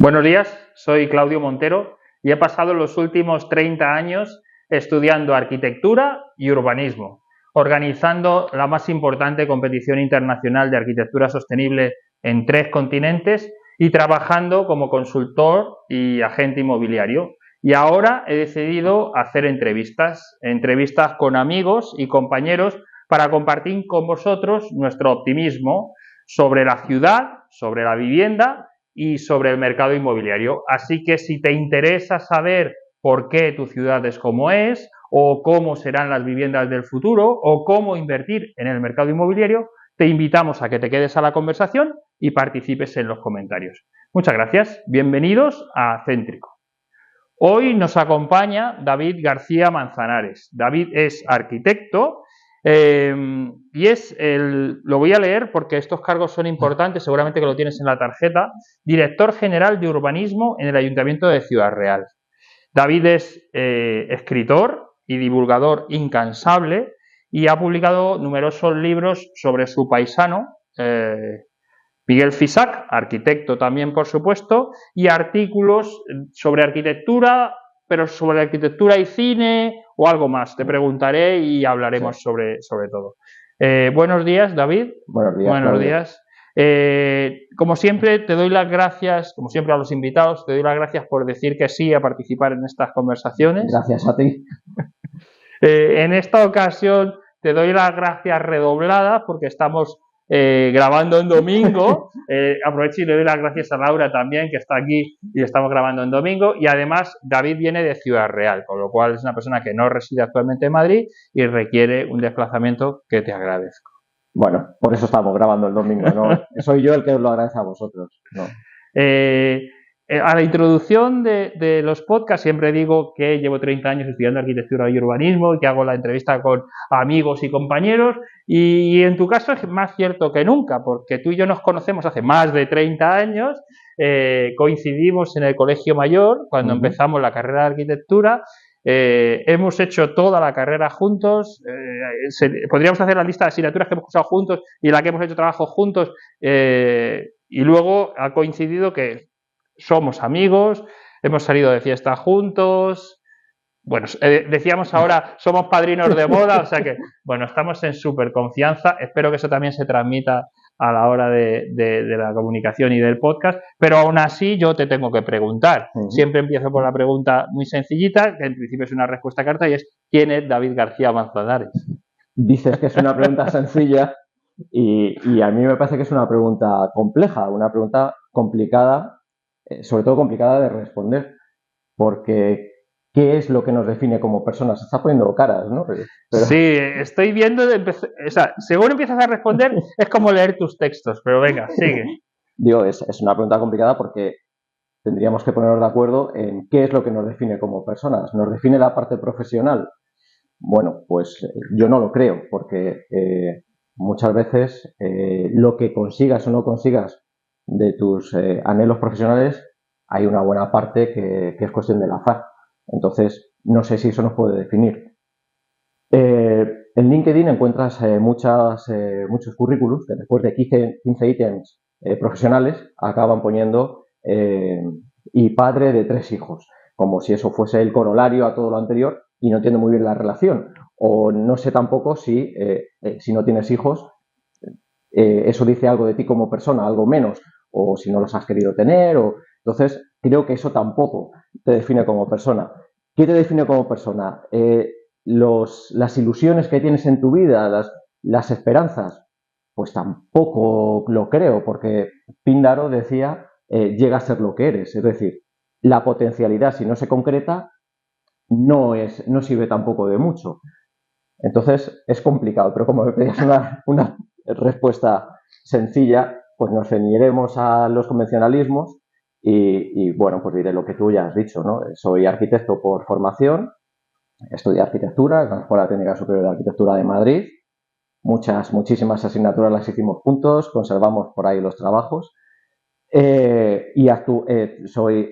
Buenos días, soy Claudio Montero y he pasado los últimos 30 años estudiando arquitectura y urbanismo, organizando la más importante competición internacional de arquitectura sostenible en 3 continentes y trabajando como consultor y agente inmobiliario. Y ahora he decidido hacer entrevistas con amigos y compañeros para compartir con vosotros nuestro optimismo sobre la ciudad, sobre la vivienda y sobre el mercado inmobiliario. Así que si te interesa saber por qué tu ciudad es como es, o cómo serán las viviendas del futuro, o cómo invertir en el mercado inmobiliario, te invitamos a que te quedes a la conversación y participes en los comentarios. Muchas gracias. Bienvenidos a Céntrico. Hoy nos acompaña David García Manzanares. David es arquitecto y lo voy a leer porque estos cargos son importantes, seguramente que lo tienes en la tarjeta, director general de urbanismo en el Ayuntamiento de Ciudad Real. David es escritor y divulgador incansable y ha publicado numerosos libros sobre su paisano, Miguel Fisac, arquitecto también, por supuesto, y artículos sobre arquitectura, pero sobre arquitectura y cine o algo más. Te preguntaré y hablaremos sobre todo. Buenos días, David. Buenos días. Buenos días. Como siempre, te doy las gracias, como siempre a los invitados, te doy las gracias por decir que sí a participar en estas conversaciones. Gracias a ti. En esta ocasión te doy las gracias redobladas porque estamos grabando en domingo. Aprovecho y le doy las gracias a Laura también, que está aquí y estamos grabando en domingo. Y además David viene de Ciudad Real, con lo cual es una persona que no reside actualmente en Madrid y requiere un desplazamiento que te agradezco. Bueno, por eso estamos grabando el domingo, ¿no? Soy yo el que os lo agradece a vosotros, ¿no? A la introducción de los podcasts siempre digo que llevo 30 años estudiando arquitectura y urbanismo y que hago la entrevista con amigos y compañeros, y en tu caso es más cierto que nunca, porque tú y yo nos conocemos hace más de 30 años, coincidimos en el Colegio Mayor cuando empezamos la carrera de arquitectura. Hemos hecho toda la carrera juntos, podríamos hacer la lista de asignaturas que hemos cursado juntos y la que hemos hecho trabajo juntos, y luego ha coincidido que somos amigos, hemos salido de fiesta juntos. Bueno, decíamos ahora, somos padrinos de boda, o sea que, bueno, estamos en súper confianza. Espero que eso también se transmita a la hora de la comunicación y del podcast, pero aún así yo te tengo que preguntar. Siempre empiezo por la pregunta muy sencillita, que en principio es una respuesta corta, y es: ¿quién es David García Manzanares? Dices que es una pregunta sencilla y a mí me parece que es una pregunta compleja, una pregunta complicada, sobre todo complicada de responder, porque ¿qué es lo que nos define como personas? Se está poniendo caras, ¿no? Pero... Sí, estoy viendo, o sea, según empiezas a responder es como leer tus textos, pero venga, sigue. Digo, es una pregunta complicada porque tendríamos que ponernos de acuerdo en qué es lo que nos define como personas. ¿Nos define la parte profesional? Bueno, pues yo no lo creo, porque muchas veces lo que consigas o no consigas de tus anhelos profesionales, hay una buena parte que es cuestión del azar. Entonces, no sé si eso nos puede definir. En LinkedIn encuentras muchos currículos que después de 15 ítems profesionales acaban poniendo y padre de 3 hijos, como si eso fuese el corolario a todo lo anterior, y no entiendo muy bien la relación. O no sé tampoco si no tienes hijos, eso dice algo de ti como persona, algo menos, o si no los has querido tener. Entonces, creo que eso tampoco te define como persona. ¿Qué te define como persona? Las ilusiones que tienes en tu vida, las esperanzas, pues tampoco lo creo, porque Píndaro decía, llega a ser lo que eres. Es decir, la potencialidad, si no se concreta, no sirve tampoco de mucho. Entonces, es complicado, pero como me pedías una respuesta sencilla, pues nos ceñiremos a los convencionalismos y bueno, pues diré lo que tú ya has dicho, ¿no? Soy arquitecto por formación, estudié arquitectura en la Escuela Técnica Superior de Arquitectura de Madrid, muchísimas asignaturas las hicimos juntos, conservamos por ahí los trabajos, y soy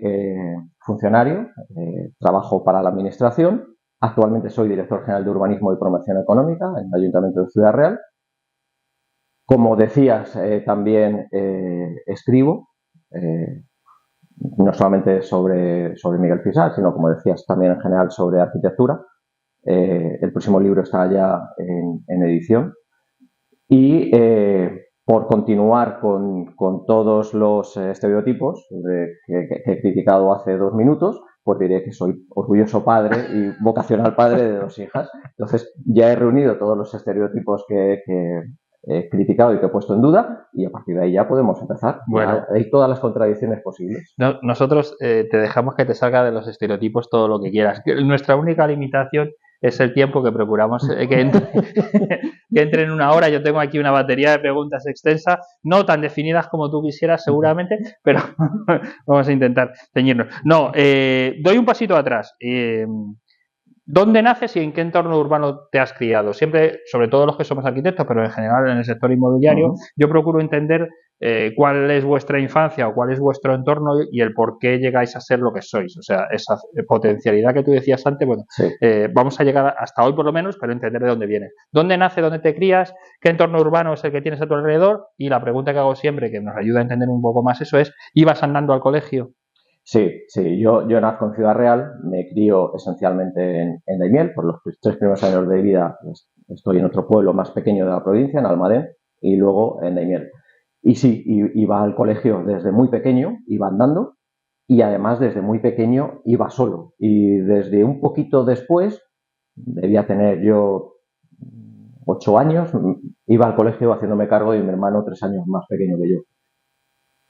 funcionario, trabajo para la administración. Actualmente soy director general de Urbanismo y Promoción Económica en el Ayuntamiento de Ciudad Real. Como decías, también escribo no solamente sobre Miguel Pisar, sino, como decías, también en general sobre arquitectura. El próximo libro está ya en edición. Y por continuar con todos los estereotipos que he criticado hace 2 minutos, pues diré que soy orgulloso padre y vocacional padre de 2 hijas. Entonces ya he reunido todos los estereotipos que he criticado y que he puesto en duda, y a partir de ahí ya podemos empezar. Bueno, hay todas las contradicciones posibles. nosotros te dejamos que te salga de los estereotipos todo lo que quieras. Nuestra única limitación es el tiempo, que procuramos que entre en 1 hora. Yo tengo aquí una batería de preguntas extensa, no tan definidas como tú quisieras seguramente, pero vamos a intentar ceñirnos. No, doy un pasito atrás. ¿Dónde naces y en qué entorno urbano te has criado? Siempre, sobre todo los que somos arquitectos, pero en general en el sector inmobiliario, yo procuro entender cuál es vuestra infancia o cuál es vuestro entorno y el por qué llegáis a ser lo que sois. O sea, esa potencialidad que tú decías antes, bueno, sí. Vamos a llegar hasta hoy por lo menos, pero entender de dónde viene. ¿Dónde nace, dónde te crías, qué entorno urbano es el que tienes a tu alrededor? Y la pregunta que hago siempre, que nos ayuda a entender un poco más eso, es: ¿ibas andando al colegio? Sí, yo nazco en Ciudad Real, me crío esencialmente en Daimiel. Por los 3 primeros años de vida estoy en otro pueblo más pequeño de la provincia, en Almadén, y luego en Daimiel. Y sí, iba al colegio desde muy pequeño, iba andando, y además desde muy pequeño iba solo. Y desde un poquito después, debía tener yo 8 años, iba al colegio haciéndome cargo de mi hermano 3 años más pequeño que yo.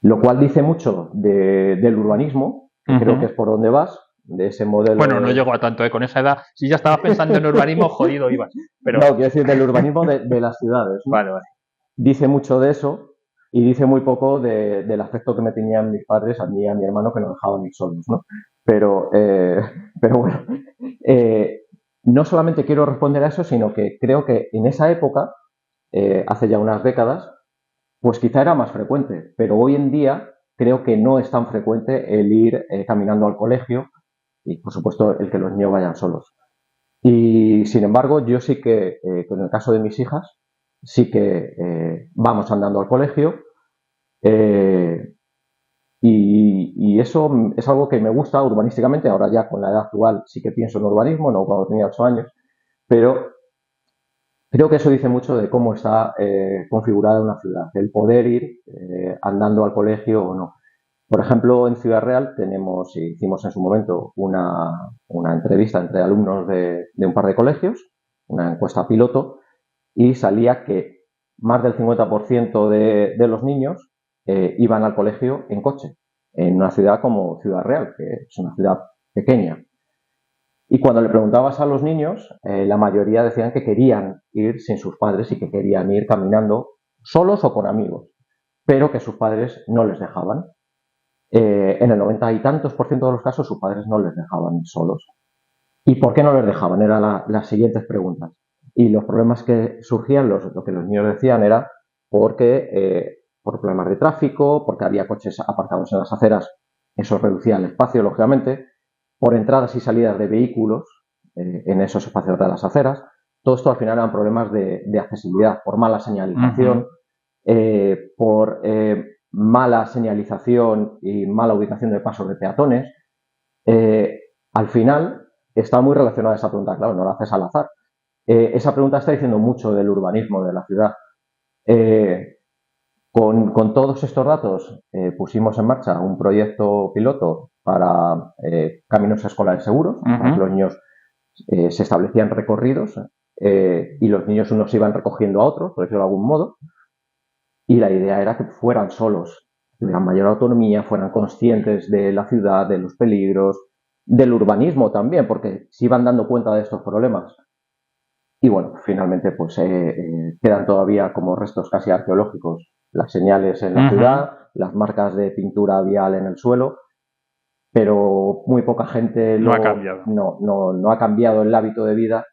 Lo cual dice mucho del urbanismo, que creo que es por donde vas, de ese modelo. Bueno, no llego a tanto, con esa edad. Si ya estabas pensando en urbanismo, jodido ibas. Pero... No, quiero decir del urbanismo de las ciudades, ¿no? Vale. Dice mucho de eso y dice muy poco del afecto que me tenían mis padres a mí y a mi hermano, que nos dejaban ir solos, ¿no? Pero bueno, no solamente quiero responder a eso, sino que creo que en esa época, hace ya unas décadas, pues quizá era más frecuente, pero hoy en día creo que no es tan frecuente el ir caminando al colegio y, por supuesto, el que los niños vayan solos. Y, sin embargo, yo sí que, en el caso de mis hijas, sí que vamos andando al colegio, y eso es algo que me gusta urbanísticamente. Ahora ya con la edad actual sí que pienso en urbanismo, no cuando tenía 8 años, pero creo que eso dice mucho de cómo está configurada una ciudad, el poder ir andando al colegio o no. Por ejemplo, en Ciudad Real hicimos en su momento una entrevista entre alumnos de un par de colegios, una encuesta piloto, y salía que más del 50% de los niños iban al colegio en coche, en una ciudad como Ciudad Real, que es una ciudad pequeña. Y cuando le preguntabas a los niños, la mayoría decían que querían ir sin sus padres y que querían ir caminando solos o con amigos, pero que sus padres no les dejaban. En el 90 y tantos % de los casos sus padres no les dejaban ir solos. ¿Y por qué no les dejaban? Eran las siguientes preguntas. Y los problemas que surgían, lo que los niños decían, era porque por problemas de tráfico, porque había coches aparcados en las aceras, eso reducía el espacio, lógicamente, por entradas y salidas de vehículos en esos espacios de las aceras. Todo esto al final eran problemas de accesibilidad, por mala señalización, por mala señalización y mala ubicación de pasos de peatones. Al final está muy relacionada esa pregunta, claro, no la haces al azar. Esa pregunta está diciendo mucho del urbanismo de la ciudad. Con todos estos datos pusimos en marcha un proyecto piloto para caminos escolares seguros, para que los niños se establecían recorridos y los niños unos iban recogiendo a otros, por decirlo de algún modo, y la idea era que fueran solos, tuvieran mayor autonomía, fueran conscientes de la ciudad, de los peligros, del urbanismo también, porque se iban dando cuenta de estos problemas. Y bueno, finalmente pues quedan todavía como restos casi arqueológicos las señales en la ciudad, las marcas de pintura vial en el suelo, pero muy poca gente no ha cambiado. No ha cambiado el hábito de vida,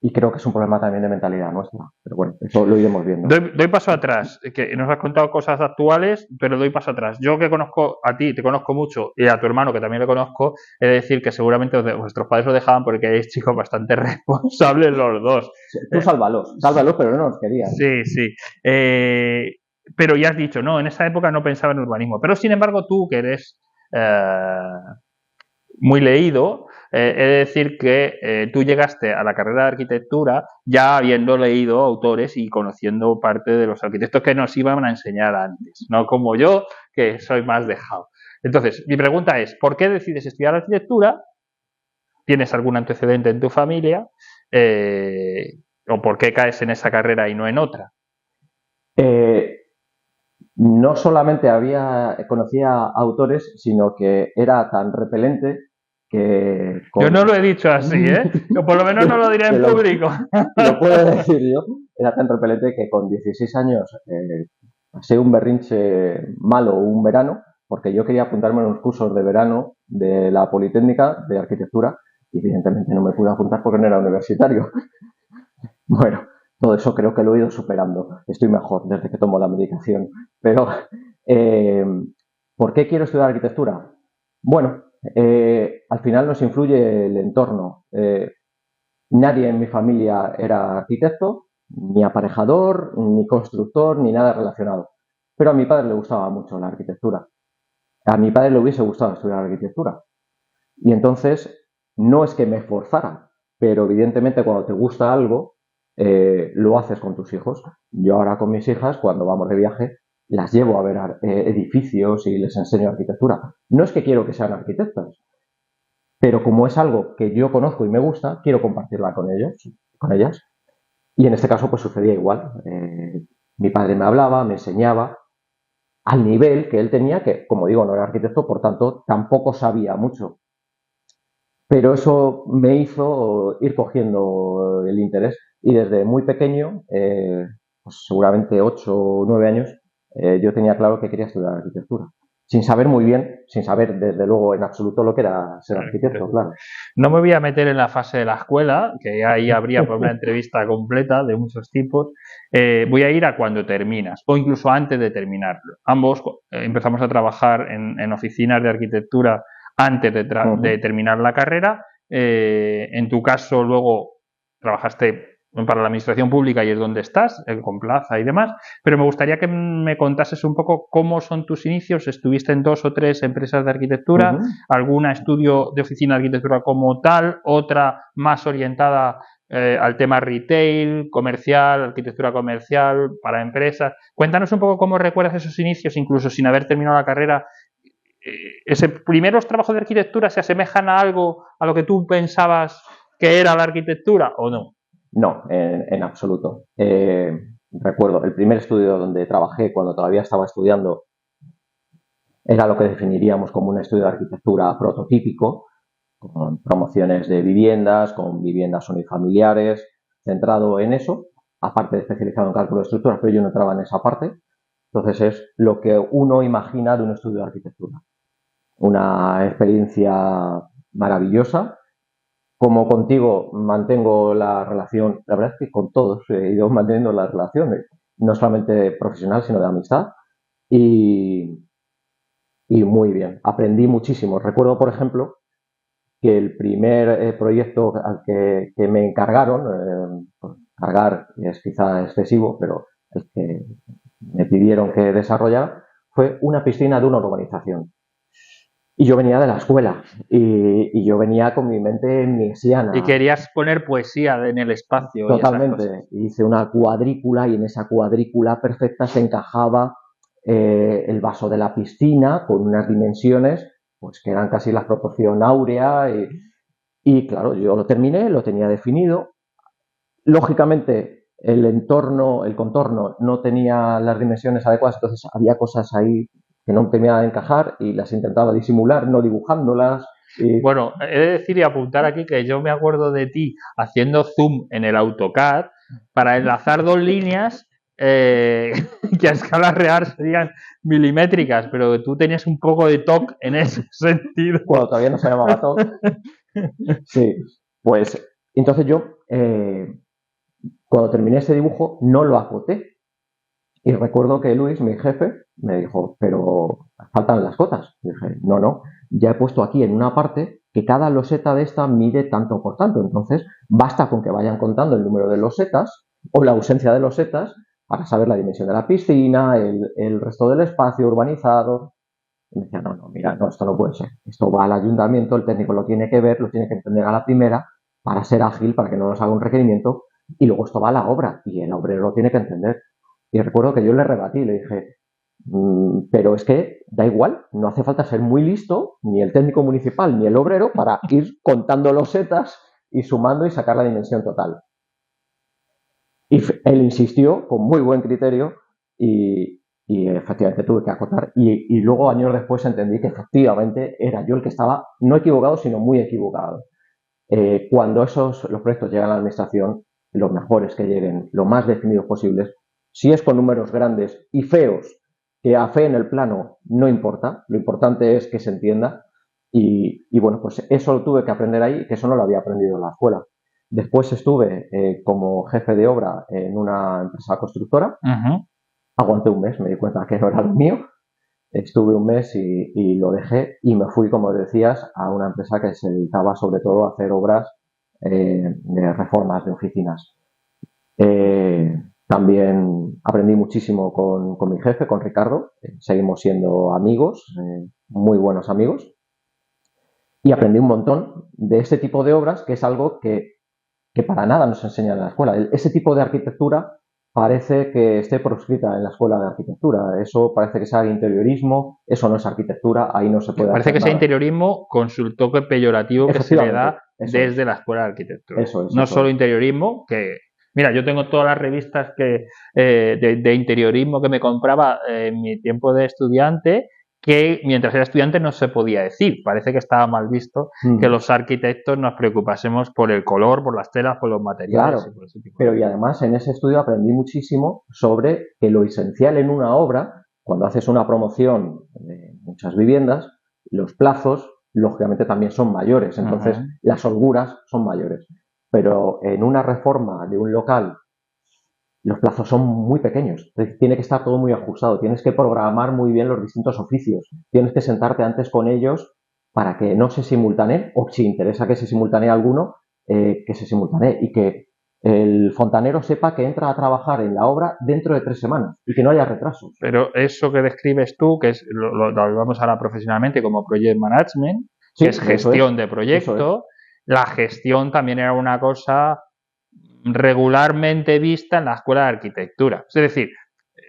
y creo que es un problema también de mentalidad nuestra. Pero bueno, eso lo iremos viendo. Doy paso atrás, que nos has contado cosas actuales, pero doy paso atrás. Yo, que conozco a ti, te conozco mucho, y a tu hermano, que también le conozco, he de decir que seguramente vuestros padres lo dejaban porque erais chicos bastante responsables los dos. Sí, tú sálvalos, pero no nos querían. Sí. Pero ya has dicho, no, en esa época no pensaba en urbanismo. Pero sin embargo, tú, que eres muy leído, he de decir que tú llegaste a la carrera de arquitectura ya habiendo leído autores y conociendo parte de los arquitectos que nos iban a enseñar antes, no como yo, que soy más dejado. Entonces, mi pregunta es, ¿por qué decides estudiar arquitectura? ¿Tienes algún antecedente en tu familia? ¿O por qué caes en esa carrera y no en otra? No solamente conocía autores, sino que era tan repelente que... Yo no lo he dicho así, ¿eh? O por lo menos no lo diré en público. Lo puedo decir yo. Era tan repelente que con 16 años pasé un berrinche malo un verano, porque yo quería apuntarme en unos cursos de verano de la Politécnica de Arquitectura y evidentemente no me pude apuntar porque no era universitario. Bueno, todo eso creo que lo he ido superando. Estoy mejor desde que tomo la medicación. Pero, ¿por qué quiero estudiar arquitectura? Bueno, al final nos influye el entorno. Nadie en mi familia era arquitecto, ni aparejador, ni constructor, ni nada relacionado. Pero a mi padre le gustaba mucho la arquitectura. A mi padre le hubiese gustado estudiar arquitectura. Y entonces, no es que me forzara, pero evidentemente cuando te gusta algo, lo haces con tus hijos. Yo ahora con mis hijas, cuando vamos de viaje, las llevo a ver edificios y les enseño arquitectura. No es que quiero que sean arquitectas, pero como es algo que yo conozco y me gusta, quiero compartirla con ellos, con ellas. Y en este caso pues sucedía igual. Mi padre me hablaba, me enseñaba al nivel que él tenía, que como digo no era arquitecto, por tanto tampoco sabía mucho. Pero eso me hizo ir cogiendo el interés y desde muy pequeño, pues seguramente 8 o 9 años, yo tenía claro que quería estudiar arquitectura. Sin saber muy bien, sin saber desde luego en absoluto lo que era ser arquitecto, claro. No me voy a meter en la fase de la escuela, que ahí habría pues, una entrevista completa de muchos tipos. Voy a ir a cuando terminas, o incluso antes de terminarlo. Ambos empezamos a trabajar en oficinas de arquitectura antes de terminar la carrera. En tu caso, luego trabajaste para la administración pública y es donde estás, con plaza y demás, pero me gustaría que me contases un poco cómo son tus inicios. ¿Estuviste en 2 o 3 empresas de arquitectura? ¿Alguna estudio de oficina de arquitectura como tal? ¿Otra más orientada al tema retail, comercial, arquitectura comercial para empresas? Cuéntanos un poco cómo recuerdas esos inicios, incluso sin haber terminado la carrera. ¿Esos primeros trabajos de arquitectura se asemejan a algo a lo que tú pensabas que era la arquitectura o no? No, en absoluto. Recuerdo, el primer estudio donde trabajé cuando todavía estaba estudiando era lo que definiríamos como un estudio de arquitectura prototípico, con promociones de viviendas, con viviendas unifamiliares, centrado en eso, aparte de especializado en cálculo de estructuras, pero yo no entraba en esa parte. Entonces es lo que uno imagina de un estudio de arquitectura. Una experiencia maravillosa. Como contigo mantengo la relación, la verdad es que con todos he ido manteniendo la relación, no solamente profesional, sino de amistad. Y muy bien, aprendí muchísimo. Recuerdo, por ejemplo, que el primer proyecto al que me encargaron, cargar es quizá excesivo, pero el que me pidieron que desarrollara, fue una piscina de una urbanización. Y yo venía de la escuela y yo venía con mi mente mesiana. Y querías poner poesía en el espacio. Totalmente. Hice una cuadrícula y en esa cuadrícula perfecta se encajaba el vaso de la piscina con unas dimensiones pues que eran casi la proporción áurea y claro, yo lo terminé, lo tenía definido. Lógicamente el entorno, el contorno no tenía las dimensiones adecuadas, entonces había cosas ahí que no terminaba de encajar y las intentaba disimular, no dibujándolas. Bueno, he de decir y apuntar aquí que yo me acuerdo de ti haciendo zoom en el AutoCAD para enlazar 2 líneas que a escala real serían milimétricas, pero tú tenías un poco de TOC en ese sentido. Bueno, todavía no se llamaba TOC. Sí, pues entonces yo cuando terminé ese dibujo no lo acoté. Y recuerdo que Luis, mi jefe, me dijo, pero faltan las cotas. Y dije, no, ya he puesto aquí en una parte que cada loseta de esta mide tanto por tanto. Entonces, basta con que vayan contando el número de losetas o la ausencia de losetas para saber la dimensión de la piscina, el resto del espacio urbanizado. Y me decía, no, mira, no, esto no puede ser. Esto va al ayuntamiento, el técnico lo tiene que ver, lo tiene que entender a la primera para ser ágil, para que no nos haga un requerimiento, y luego esto va a la obra y el obrero lo tiene que entender. Y recuerdo que yo le rebatí, le dije, pero es que da igual, no hace falta ser muy listo, ni el técnico municipal ni el obrero, para ir contando los setas y sumando y sacar la dimensión total. Y él insistió con muy buen criterio y efectivamente tuve que acotar. Y luego, años después, entendí que efectivamente era yo el que estaba no equivocado, sino muy equivocado. Cuando los proyectos llegan a la administración, los mejores que lleguen, lo más definidos posibles, si es con números grandes y feos, que a fe en el plano no importa, lo importante es que se entienda. Y bueno, pues eso lo tuve que aprender ahí, que eso no lo había aprendido en la escuela. Después estuve como jefe de obra en una empresa constructora. Aguanté un mes, me di cuenta que no era lo mío. Estuve un mes y lo dejé y me fui, como decías, a una empresa que se dedicaba sobre todo a hacer obras de reformas de oficinas. También aprendí muchísimo con mi jefe, con Ricardo. Seguimos siendo amigos, muy buenos amigos. Y aprendí un montón de este tipo de obras, que es algo que para nada nos enseñan en la escuela. Ese tipo de arquitectura parece que esté proscrita en la escuela de arquitectura. Eso parece que sea interiorismo, eso no es arquitectura, ahí no se puede Parece hacer que sea nada. interiorismo con su toque peyorativo que se le da desde la escuela de arquitectura. No solo interiorismo, que... Mira, yo tengo todas las revistas de interiorismo que me compraba en mi tiempo de estudiante, que mientras era estudiante no se podía decir. Parece que estaba mal visto que los arquitectos nos preocupásemos por el color, por las telas, por los materiales. Claro, y por ese tipo pero y además en ese estudio aprendí muchísimo sobre que lo esencial en una obra, cuando haces una promoción de muchas viviendas, los plazos lógicamente también son mayores, entonces las holguras son mayores. Pero en una reforma de un local los plazos son muy pequeños, tiene que estar todo muy ajustado, tienes que programar muy bien los distintos oficios, tienes que sentarte antes con ellos para que no se simultaneen, o si interesa que se simultanee alguno, que se simultanee y que el fontanero sepa que entra a trabajar en la obra dentro de 3 semanas y que no haya retrasos. Pero eso que describes tú, que es lo vamos ahora profesionalmente como Project Management, sí, que es gestión de proyecto, la gestión también era una cosa regularmente vista en la escuela de arquitectura. Es decir,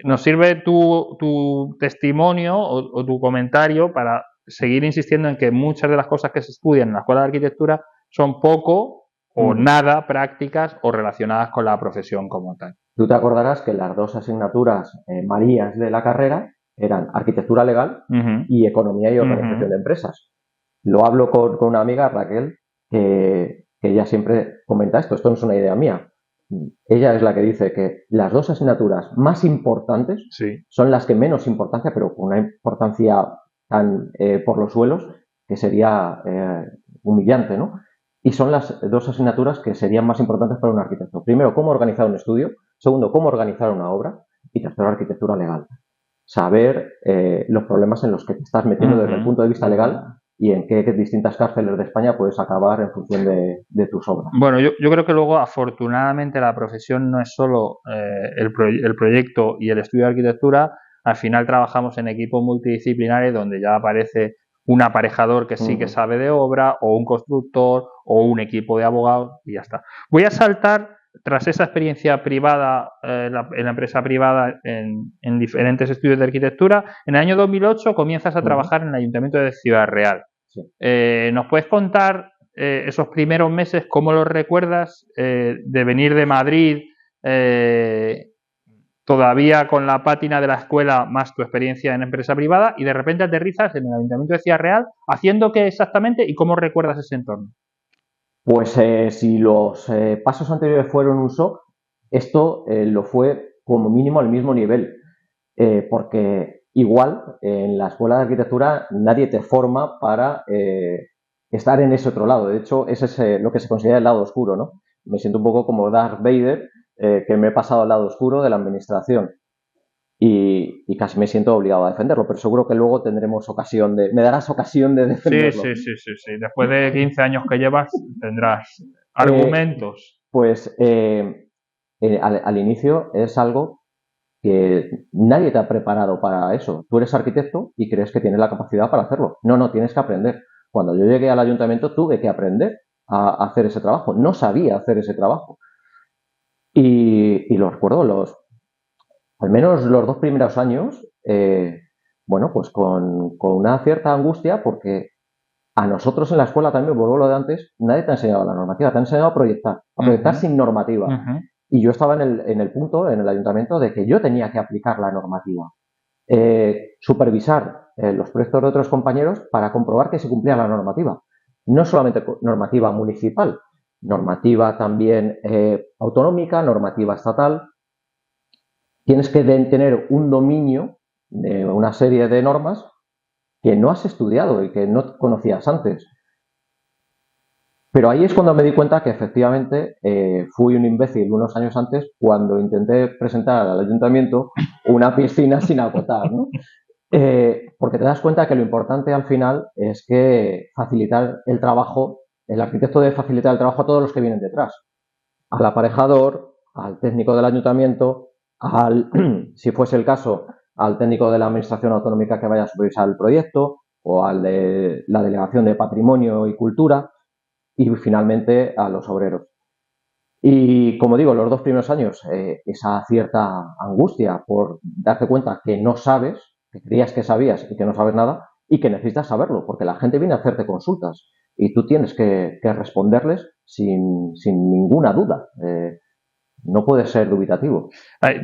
nos sirve tu testimonio o tu comentario para seguir insistiendo en que muchas de las cosas que se estudian en la escuela de arquitectura son poco o nada prácticas o relacionadas con la profesión como tal. Tú te acordarás que las dos asignaturas marías de la carrera eran arquitectura legal y economía y organización de empresas. Lo hablo con una amiga, Raquel, que ella siempre comenta esto no es una idea mía. Ella es la que dice que las dos asignaturas más importantes son las que menos importancia, pero con una importancia tan por los suelos que sería humillante, ¿no? Y son las dos asignaturas que serían más importantes para un arquitecto. Primero, cómo organizar un estudio. Segundo, cómo organizar una obra. Y tercero, arquitectura legal. Saber los problemas en los que te estás metiendo desde el punto de vista legal y en qué distintas cárceles de España puedes acabar en función de tus obras. Bueno, yo creo que luego, afortunadamente, la profesión no es solo el proyecto y el estudio de arquitectura. Al final trabajamos en equipos multidisciplinares donde ya aparece un aparejador que sí que sabe de obra, o un constructor, o un equipo de abogados, y ya está. Voy a saltar, tras esa experiencia privada, en la empresa privada, en diferentes estudios de arquitectura. En el año 2008 comienzas a trabajar en el Ayuntamiento de Ciudad Real. Sí. ¿Nos puedes contar esos primeros meses, cómo los recuerdas, de venir de Madrid, todavía con la pátina de la escuela más tu experiencia en empresa privada, y de repente aterrizas en el Ayuntamiento de Ciudad Real, haciendo qué exactamente y cómo recuerdas ese entorno? Pues si los pasos anteriores fueron un shock, esto lo fue como mínimo al mismo nivel, porque igual en la escuela de arquitectura nadie te forma para estar en ese otro lado. De hecho, ese es lo que se considera el lado oscuro, ¿no? Me siento un poco como Darth Vader, que me he pasado al lado oscuro de la administración y casi me siento obligado a defenderlo, pero seguro que luego tendremos me darás ocasión de defenderlo. Sí. Después de 15 años que llevas tendrás argumentos. Pues al inicio es algo que nadie te ha preparado para eso. Tú eres arquitecto y crees que tienes la capacidad para hacerlo. No, tienes que aprender. Cuando yo llegué al ayuntamiento tuve que aprender a hacer ese trabajo. No sabía hacer ese trabajo. Y lo recuerdo, al menos los 2 primeros años, bueno, pues con una cierta angustia, porque a nosotros en la escuela también, vuelvo a lo de antes, nadie te ha enseñado la normativa, te ha enseñado a proyectar sin normativa. Y yo estaba en el punto, en el ayuntamiento, de que yo tenía que aplicar la normativa. Supervisar los proyectos de otros compañeros para comprobar que se cumplía la normativa. No solamente normativa municipal, normativa también autonómica, normativa estatal. Tienes que tener un dominio de una serie de normas que no has estudiado y que no conocías antes. Pero ahí es cuando me di cuenta que efectivamente fui un imbécil unos años antes cuando intenté presentar al ayuntamiento una piscina sin acotar, ¿no? Porque te das cuenta que lo importante al final es que facilitar el trabajo, el arquitecto debe facilitar el trabajo a todos los que vienen detrás, al aparejador, al técnico del ayuntamiento, si fuese el caso, al técnico de la administración autonómica que vaya a supervisar el proyecto o al de la delegación de patrimonio y cultura y finalmente a los obreros. Y como digo, los 2 primeros años, esa cierta angustia por darte cuenta que no sabes, que creías que sabías y que no sabes nada y que necesitas saberlo, porque la gente viene a hacerte consultas y tú tienes que responderles sin ninguna duda. No puedes ser dubitativo.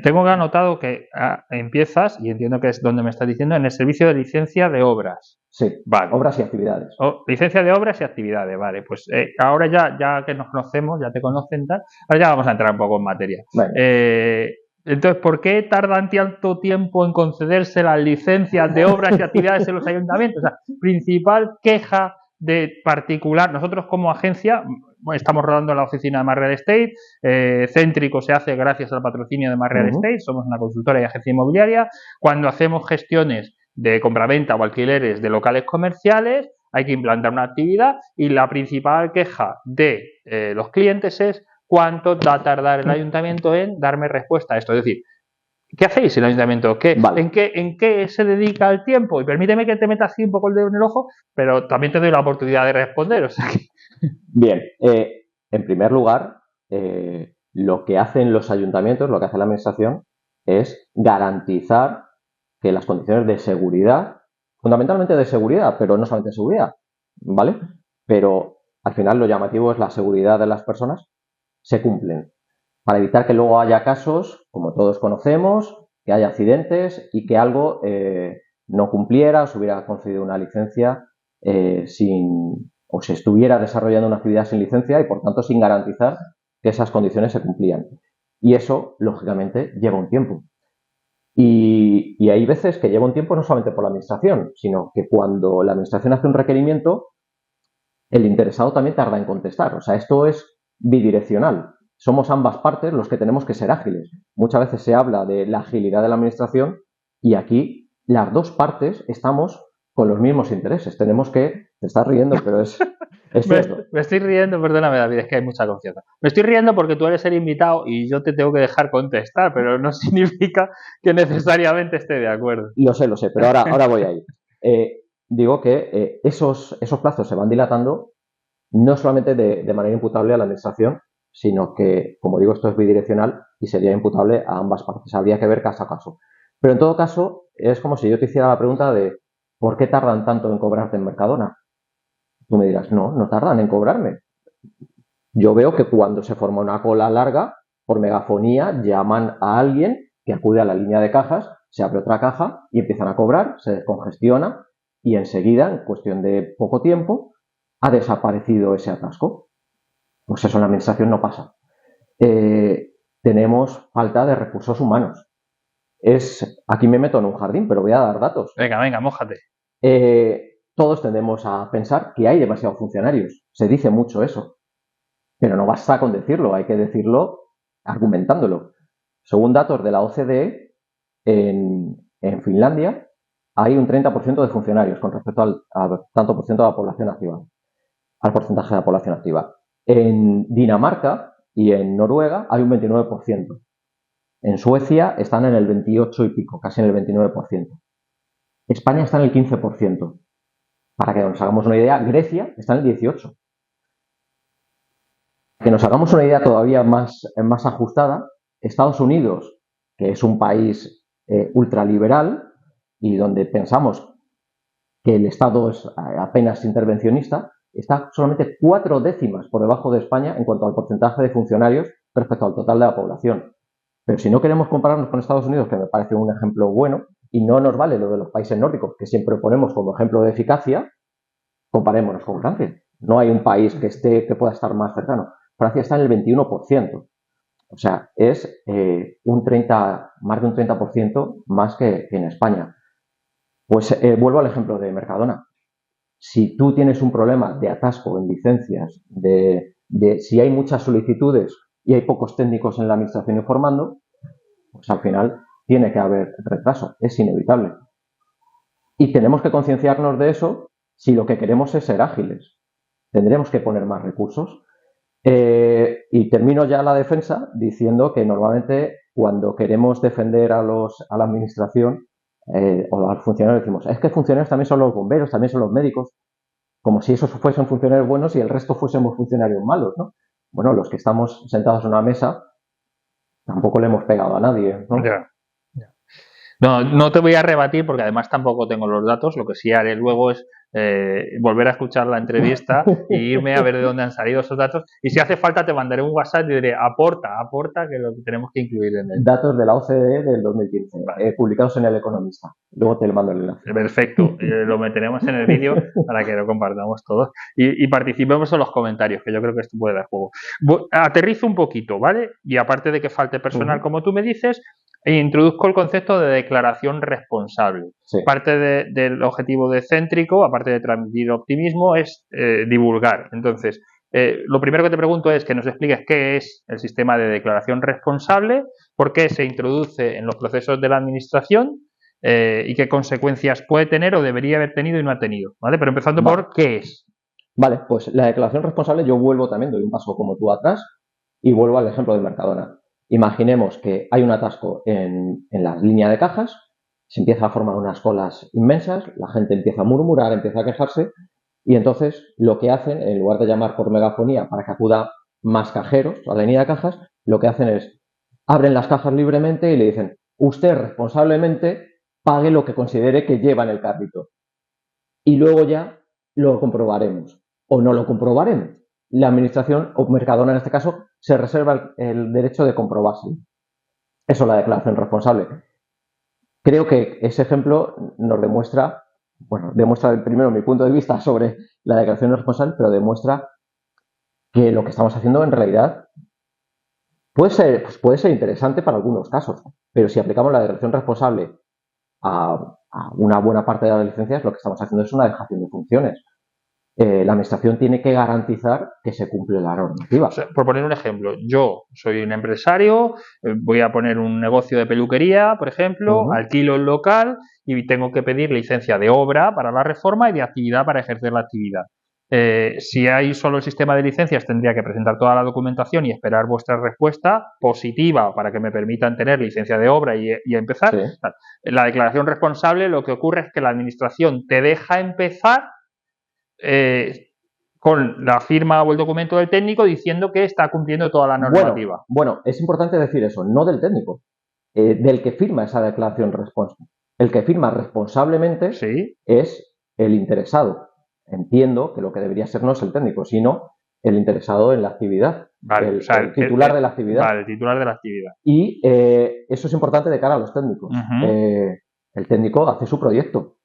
Tengo anotado que empiezas, y entiendo que es donde me estás diciendo, en el servicio de licencia de obras. Sí, vale. Obras y actividades. Licencia de obras y actividades, vale. Pues ahora ya que nos conocemos, ya te conocen tal, ahora ya vamos a entrar un poco en materia. Bueno. Entonces, ¿por qué tardan tanto tiempo en concederse las licencias de obras y actividades en los ayuntamientos? O sea, principal queja de particular, nosotros como agencia estamos rodando la oficina de Más Real Estate, Céntrico se hace gracias al patrocinio de Más Real Estate, somos una consultora y agencia inmobiliaria. Cuando hacemos gestiones de compraventa o alquileres de locales comerciales, hay que implantar una actividad y la principal queja de los clientes es cuánto va a tardar el ayuntamiento en darme respuesta a esto. Es decir, ¿qué hacéis el ayuntamiento? Vale. ¿En qué se dedica el tiempo? Y permíteme que te meta así un poco el dedo en el ojo, pero también te doy la oportunidad de responder. O sea que... Bien, en primer lugar, lo que hacen los ayuntamientos, lo que hace la administración, es garantizar que las condiciones de seguridad, fundamentalmente de seguridad, pero no solamente de seguridad, ¿vale? Pero al final lo llamativo es la seguridad de las personas, se cumplen. Para evitar que luego haya casos, como todos conocemos, que haya accidentes y que algo no cumpliera o se hubiera concedido una licencia o se estuviera desarrollando una actividad sin licencia y por tanto sin garantizar que esas condiciones se cumplían. Y eso, lógicamente, lleva un tiempo. Y hay veces que lleva un tiempo no solamente por la administración, sino que cuando la administración hace un requerimiento, el interesado también tarda en contestar. O sea, esto es bidireccional. Somos ambas partes los que tenemos que ser ágiles. Muchas veces se habla de la agilidad de la administración y aquí las dos partes estamos con los mismos intereses. Tenemos que... Te estás riendo, pero es cierto. Me estoy riendo, perdóname David, es que hay mucha confianza. Me estoy riendo porque tú eres el invitado y yo te tengo que dejar contestar, pero no significa que necesariamente esté de acuerdo. Lo sé, pero ahora voy a ir. Digo que esos plazos se van dilatando no solamente de manera imputable a la administración, sino que, como digo, esto es bidireccional y sería imputable a ambas partes. Habría que ver caso a caso. Pero en todo caso, es como si yo te hiciera la pregunta de ¿por qué tardan tanto en cobrarte en Mercadona? Tú me dirás, no tardan en cobrarme. Yo veo que cuando se forma una cola larga, por megafonía, llaman a alguien que acude a la línea de cajas, se abre otra caja y empiezan a cobrar, se descongestiona y enseguida, en cuestión de poco tiempo, ha desaparecido ese atasco. Pues eso en la administración no pasa. Tenemos falta de recursos humanos. Aquí me meto en un jardín, pero voy a dar datos. Venga, mójate. Todos tendemos a pensar que hay demasiados funcionarios. Se dice mucho eso. Pero no basta con decirlo, hay que decirlo argumentándolo. Según datos de la OCDE, en Finlandia hay un 30% de funcionarios con respecto al tanto por ciento de la población activa, al porcentaje de la población activa. En Dinamarca y en Noruega hay un 29%. En Suecia están en el 28 y pico, casi en el 29%. España está en el 15%. Para que nos hagamos una idea, Grecia está en el 18%. Que nos hagamos una idea todavía más ajustada, Estados Unidos, que es un país ultraliberal y donde pensamos que el Estado es apenas intervencionista, está solamente 4 décimas por debajo de España en cuanto al porcentaje de funcionarios respecto al total de la población. Pero si no queremos compararnos con Estados Unidos, que me parece un ejemplo bueno, y no nos vale lo de los países nórdicos, que siempre ponemos como ejemplo de eficacia, comparémonos con Francia. No hay un país que pueda estar más cercano. Francia está en el 21%. O sea, es más de un 30% más que en España. Pues vuelvo al ejemplo de Mercadona. Si tú tienes un problema de atasco en licencias, de si hay muchas solicitudes y hay pocos técnicos en la administración informando, pues al final tiene que haber retraso, es inevitable. Y tenemos que concienciarnos de eso si lo que queremos es ser ágiles. Tendremos que poner más recursos. Y termino ya la defensa diciendo que normalmente cuando queremos defender a la administración o a los funcionarios decimos, es que funcionarios también son los bomberos, también son los médicos, como si esos fuesen funcionarios buenos y el resto fuésemos funcionarios malos, ¿no? Bueno, los que estamos sentados en una mesa tampoco le hemos pegado a nadie, ¿no? Ya. No te voy a rebatir porque además tampoco tengo los datos. Lo que sí haré luego es volver a escuchar la entrevista e irme a ver de dónde han salido esos datos. Y si hace falta te mandaré un WhatsApp y diré aporta, que lo tenemos que incluir en el... Datos de la OCDE del 2015, vale. Publicados en El Economista. Luego te le mando el enlace. Perfecto, lo meteremos en el vídeo para que lo compartamos todos y participemos en los comentarios, que yo creo que esto puede dar juego. Aterrizo un poquito, ¿vale? Y aparte de que falte personal, como tú me dices, introduzco el concepto de declaración responsable. Sí. Parte del objetivo de Céntrico, aparte de transmitir optimismo, es divulgar. Entonces, lo primero que te pregunto es que nos expliques qué es el sistema de declaración responsable, por qué se introduce en los procesos de la administración y qué consecuencias puede tener o debería haber tenido y no ha tenido, ¿vale? Pero empezando por qué es. Vale, pues la declaración responsable yo vuelvo también, doy un paso como tú atrás y vuelvo al ejemplo de Mercadona. Imaginemos que hay un atasco en la línea de cajas, se empieza a formar unas colas inmensas, la gente empieza a murmurar, empieza a quejarse y entonces lo que hacen, en lugar de llamar por megafonía para que acuda más cajeros a la línea de cajas, lo que hacen es abren las cajas libremente y le dicen usted responsablemente pague lo que considere que lleva en el carrito y luego ya lo comprobaremos o no lo comprobaremos. La administración o Mercadona en este caso se reserva el derecho de comprobarse. Eso es la declaración responsable. Creo que ese ejemplo nos demuestra, demuestra primero mi punto de vista sobre la declaración responsable, pero demuestra que lo que estamos haciendo en realidad puede ser interesante para algunos casos, pero si aplicamos la declaración responsable a una buena parte de las licencias, lo que estamos haciendo es una dejación de funciones. La administración tiene que garantizar que se cumple la normativa. O sea, por poner un ejemplo, yo soy un empresario, voy a poner un negocio de peluquería, por ejemplo, alquilo el local y tengo que pedir licencia de obra para la reforma y de actividad para ejercer la actividad. Si hay solo el sistema de licencias, tendría que presentar toda la documentación y esperar vuestra respuesta positiva para que me permitan tener licencia de obra y empezar. Sí. La declaración responsable, lo que ocurre es que la administración te deja empezar con la firma o el documento del técnico diciendo que está cumpliendo toda la normativa. Bueno, es importante decir eso, no del técnico, del que firma esa declaración responsable. El que firma responsablemente es el interesado. Entiendo que lo que debería ser no es el técnico, sino el interesado en la actividad, vale, el titular de la actividad. Vale, el titular de la actividad. Y eso es importante de cara a los técnicos. El técnico hace su proyecto,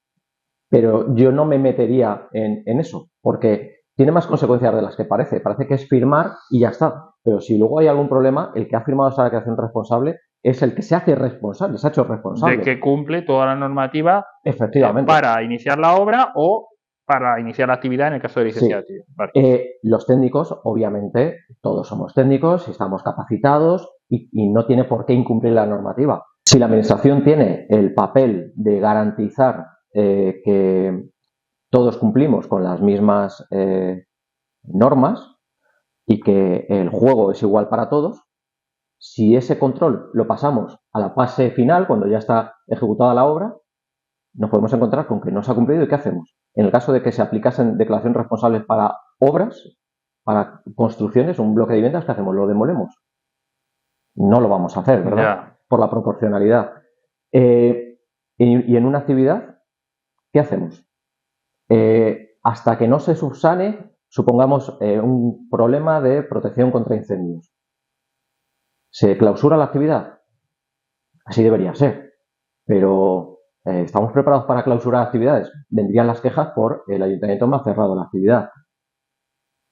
pero yo no me metería en eso, porque tiene más consecuencias de las que parece. Parece que es firmar y ya está. Pero si luego hay algún problema, el que ha firmado esa declaración responsable es el que se hace responsable, se ha hecho responsable. De que cumple toda la normativa efectivamente para iniciar la obra o para iniciar la actividad en el caso de licenciado. Sí. Vale. Los técnicos, obviamente, todos somos técnicos, estamos capacitados y no tiene por qué incumplir la normativa. Si la administración tiene el papel de garantizar que todos cumplimos con las mismas normas y que el juego es igual para todos, Si ese control lo pasamos a la fase final, cuando ya está ejecutada la obra, nos podemos encontrar con que no se ha cumplido y ¿qué hacemos? En el caso de que se aplicasen declaraciones responsables para obras, para construcciones, un bloque de viviendas, ¿qué hacemos? ¿Lo demolemos? No lo vamos a hacer, ¿verdad? Ya. Por la proporcionalidad. Y en una actividad, ¿qué hacemos? Hasta que no se subsane, supongamos, un problema de protección contra incendios. ¿Se clausura la actividad? Así debería ser. Pero ¿estamos preparados para clausurar actividades? Vendrían las quejas por el ayuntamiento me ha cerrado la actividad.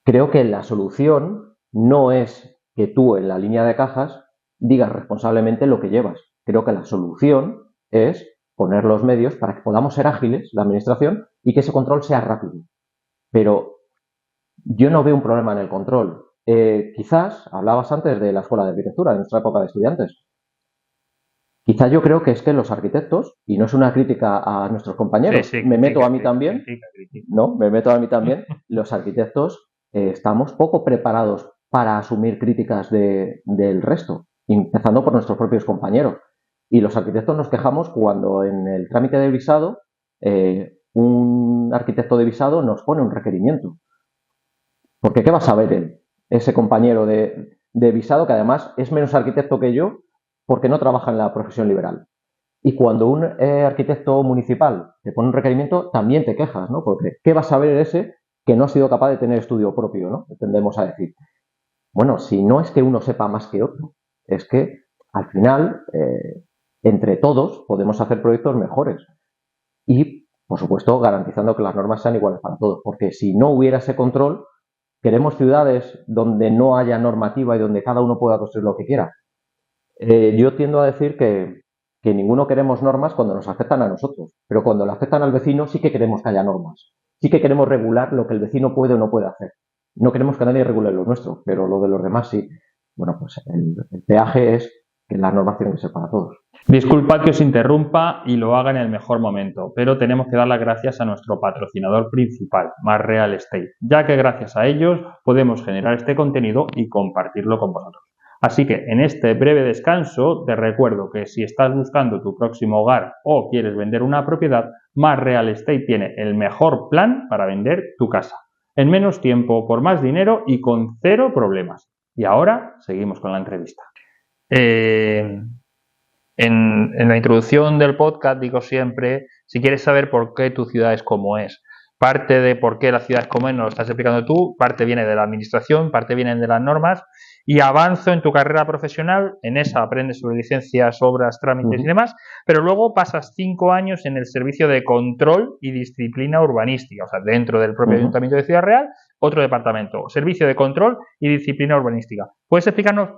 Creo que la solución no es que tú en la línea de cajas digas responsablemente lo que llevas. Creo que la solución es poner los medios para que podamos ser ágiles, la administración, y que ese control sea rápido. Pero yo no veo un problema en el control. Quizás, hablabas antes de la escuela de arquitectura, de nuestra época de estudiantes. Quizá yo creo que es que los arquitectos, y no es una crítica a nuestros compañeros, Sí, me meto a mí también, critica. ¿no? Me meto a mí también, los arquitectos estamos poco preparados para asumir críticas del resto, empezando por nuestros propios compañeros. Y los arquitectos nos quejamos cuando en el trámite de visado un arquitecto de visado nos pone un requerimiento. Porque ¿qué va a saber él? Ese compañero de visado, que además es menos arquitecto que yo, porque no trabaja en la profesión liberal. Y cuando un arquitecto municipal te pone un requerimiento, también te quejas, ¿no? Porque ¿qué va a saber ese que no ha sido capaz de tener estudio propio, ¿no? Tendemos a decir. Bueno, si no es que uno sepa más que otro, es que al final, entre todos, podemos hacer proyectos mejores. Y, por supuesto, garantizando que las normas sean iguales para todos. Porque si no hubiera ese control, queremos ciudades donde no haya normativa y donde cada uno pueda construir lo que quiera. Yo tiendo a decir que ninguno queremos normas cuando nos afectan a nosotros, pero cuando le afectan al vecino sí que queremos que haya normas. Sí que queremos regular lo que el vecino puede o no puede hacer. No queremos que nadie regule lo nuestro, pero lo de los demás sí. Bueno, pues el peaje es que las normas tienen que ser para todos. Disculpad que os interrumpa y lo haga en el mejor momento, pero tenemos que dar las gracias a nuestro patrocinador principal, Más Real Estate, ya que gracias a ellos podemos generar este contenido y compartirlo con vosotros. Así que en este breve descanso te recuerdo que si estás buscando tu próximo hogar o quieres vender una propiedad, Más Real Estate tiene el mejor plan para vender tu casa. En menos tiempo, por más dinero y con cero problemas. Y ahora seguimos con la entrevista. En la introducción del podcast digo siempre, si quieres saber por qué tu ciudad es como es, parte de por qué la ciudad es como es nos lo estás explicando tú, parte viene de la administración, parte viene de las normas, y avanzo en tu carrera profesional, en esa aprendes sobre licencias, obras, trámites y demás, pero luego pasas 5 años en el servicio de control y disciplina urbanística, o sea, dentro del propio Ayuntamiento de Ciudad Real, otro departamento, servicio de control y disciplina urbanística. ¿Puedes explicarnos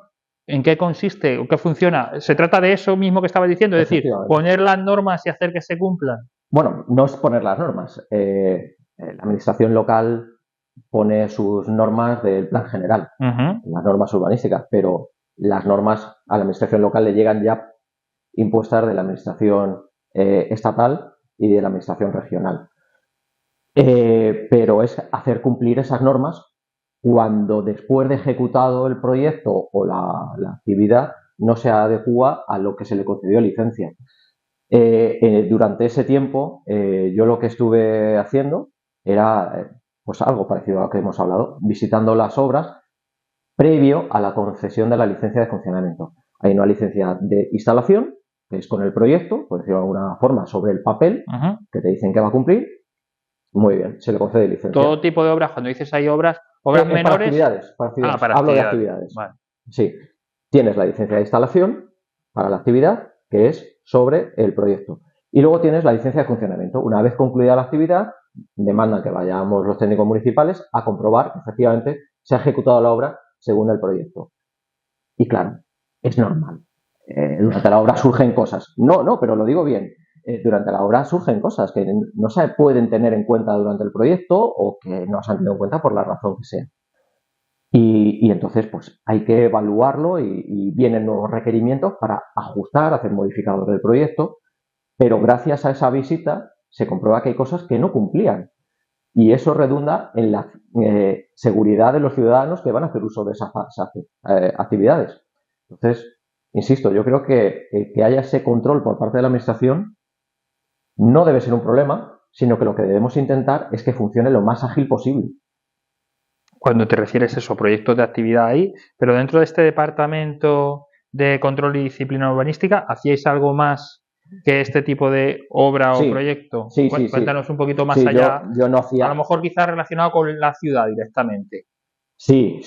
en qué consiste o qué funciona? ¿Se trata de eso mismo que estabas diciendo? Es decir, poner las normas y hacer que se cumplan. Bueno, no es poner las normas. La administración local pone sus normas del plan general, las normas urbanísticas, pero las normas a la administración local le llegan ya impuestas de la administración estatal y de la administración regional. Pero es hacer cumplir esas normas cuando después de ejecutado el proyecto o la actividad no se adecua a lo que se le concedió licencia. Durante ese tiempo yo lo que estuve haciendo era pues algo parecido a lo que hemos hablado, visitando las obras previo a la concesión de la licencia de funcionamiento. Hay una licencia de instalación, que es con el proyecto, por decirlo de alguna forma, sobre el papel, que te dicen que va a cumplir. Muy bien, se le concede licencia. Todo tipo de obras, cuando dices hay obras menores. Para actividades. Hablo de actividades. Vale. Sí, tienes la licencia de instalación para la actividad, que es sobre el proyecto. Y luego tienes la licencia de funcionamiento. Una vez concluida la actividad, demandan que vayamos los técnicos municipales a comprobar que efectivamente se ha ejecutado la obra según el proyecto. Y claro, es normal. Durante la obra surgen cosas. No, pero lo digo bien. Durante la obra surgen cosas que no se pueden tener en cuenta durante el proyecto o que no se han tenido en cuenta por la razón que sea. Y entonces pues hay que evaluarlo y vienen nuevos requerimientos para ajustar, hacer modificados del proyecto, pero gracias a esa visita se comprueba que hay cosas que no cumplían y eso redunda en la seguridad de los ciudadanos que van a hacer uso de esas actividades. Entonces, insisto, yo creo que haya ese control por parte de la administración no debe ser un problema, sino que lo que debemos intentar es que funcione lo más ágil posible. Cuando te refieres a eso, proyectos de actividad ahí, pero dentro de este departamento de control y disciplina urbanística, ¿hacíais algo más que este tipo de obra o proyecto? Sí. Cuéntanos un poquito más Sí, allá, yo no hacía... a lo mejor quizás relacionado con la ciudad directamente. Sí,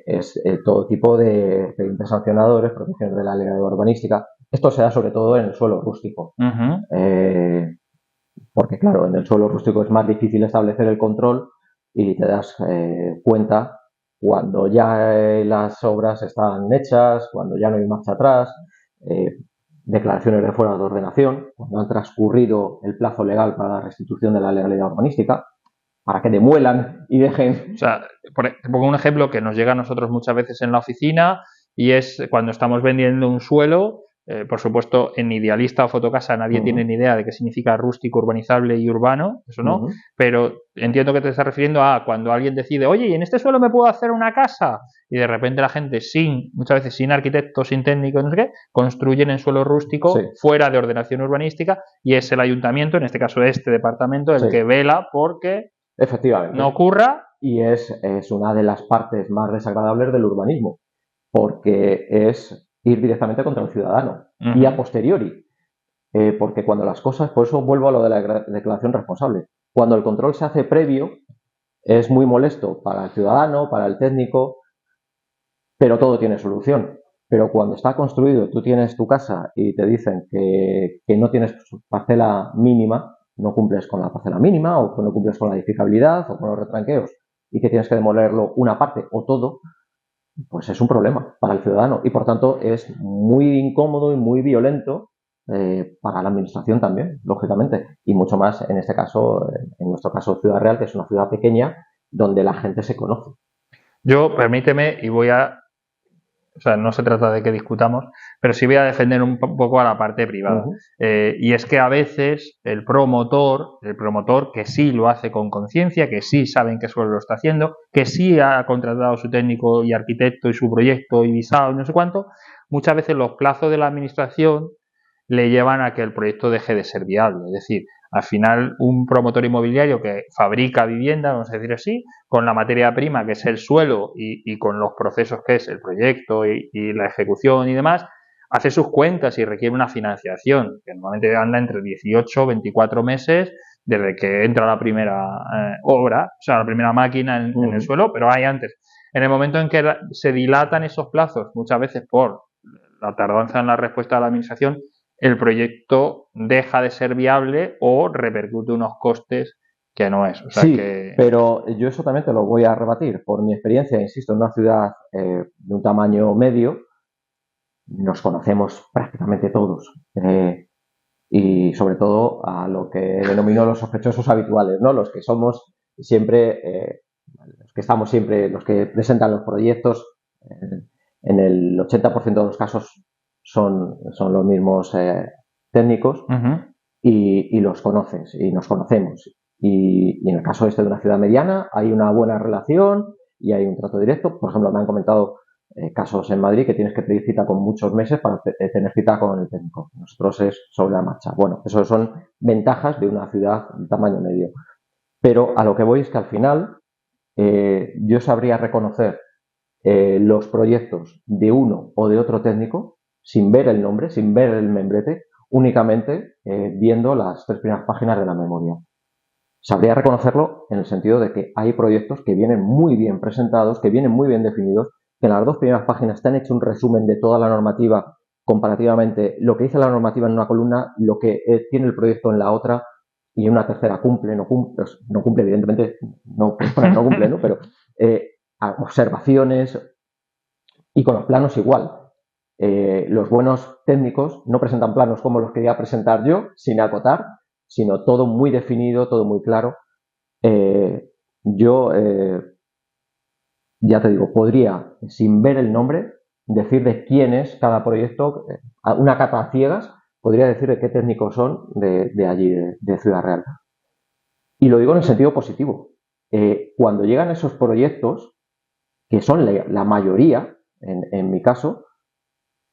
es todo tipo de expedientes sancionadores, protección de la legalidad urbanística. Esto se da sobre todo en el suelo rústico. Porque claro, en el suelo rústico es más difícil establecer el control y te das cuenta cuando ya las obras están hechas, cuando ya no hay marcha atrás, declaraciones de fuera de ordenación, cuando han transcurrido el plazo legal para la restitución de la legalidad urbanística, para que demuelan y dejen... O sea, te pongo un ejemplo que nos llega a nosotros muchas veces en la oficina y es cuando estamos vendiendo un suelo. Por supuesto, en Idealista o Fotocasa nadie tiene ni idea de qué significa rústico, urbanizable y urbano, eso no, pero entiendo que te estás refiriendo a cuando alguien decide, oye, ¿y en este suelo me puedo hacer una casa? Y de repente la gente, muchas veces sin arquitecto, sin técnico, no sé qué, construyen en suelo rústico fuera de ordenación urbanística y es el ayuntamiento, en este caso este departamento, el que vela porque efectivamente no ocurra. Y es una de las partes más desagradables del urbanismo, porque es ir directamente contra el ciudadano y a posteriori, porque cuando las cosas, por eso vuelvo a lo de la declaración responsable, cuando el control se hace previo es muy molesto para el ciudadano, para el técnico, pero todo tiene solución. Pero cuando está construido, tú tienes tu casa y te dicen que no tienes parcela mínima, no cumples con la parcela mínima o no cumples con la edificabilidad o con los retranqueos y que tienes que demolerlo una parte o todo, pues es un problema para el ciudadano y por tanto es muy incómodo y muy violento para la administración también, lógicamente, y mucho más en este caso, en nuestro caso Ciudad Real, que es una ciudad pequeña donde la gente se conoce. Yo, permíteme, y o sea, no se trata de que discutamos, pero sí voy a defender un poco a la parte privada. Y es que a veces el promotor que sí lo hace con conciencia, que sí saben qué suelo lo está haciendo, que sí ha contratado a su técnico y arquitecto y su proyecto y visado y no sé cuánto, muchas veces los plazos de la administración le llevan a que el proyecto deje de ser viable. Es decir, al final un promotor inmobiliario que fabrica viviendas, vamos a decir así, con la materia prima que es el suelo y con los procesos que es el proyecto y la ejecución y demás, hace sus cuentas y requiere una financiación que normalmente anda entre 18 y 24 meses desde que entra la primera obra, o sea, la primera máquina en el suelo, pero hay antes. En el momento en que se dilatan esos plazos, muchas veces por la tardanza en la respuesta de la administración, el proyecto deja de ser viable o repercute unos costes que no es. O sea sí, que... pero yo eso también te lo voy a rebatir. Por mi experiencia, insisto, en una ciudad de un tamaño medio, nos conocemos prácticamente todos. Y sobre todo a lo que denomino los sospechosos habituales, ¿no? Los que somos siempre, los que estamos siempre, los que presentan los proyectos, en el 80% de los casos son los mismos técnicos y los conoces y nos conocemos. Y en el caso este de una ciudad mediana hay una buena relación y hay un trato directo. Por ejemplo, me han comentado casos en Madrid que tienes que pedir cita con muchos meses para tener cita con el técnico. Nosotros es sobre la marcha. Bueno, eso son ventajas de una ciudad de tamaño medio. Pero a lo que voy es que al final yo sabría reconocer los proyectos de uno o de otro técnico sin ver el nombre, sin ver el membrete, únicamente viendo las 3 primeras páginas de la memoria. Sabría reconocerlo en el sentido de que hay proyectos que vienen muy bien presentados, que vienen muy bien definidos, que en las 2 primeras páginas te han hecho un resumen de toda la normativa comparativamente, lo que dice la normativa en una columna, lo que tiene el proyecto en la otra, y en una tercera cumple, no cumple, evidentemente, no cumple, ¿no? Pero observaciones, y con los planos igual. Los buenos técnicos no presentan planos como los que voy a presentar yo, sin acotar, sino todo muy definido, todo muy claro. Yo, ya te digo, podría, sin ver el nombre, decir de quién es cada proyecto, una cata a ciegas, podría decir de qué técnicos son de allí, de Ciudad Real. Y lo digo en el sentido positivo. Cuando llegan esos proyectos, que son la mayoría, en mi caso,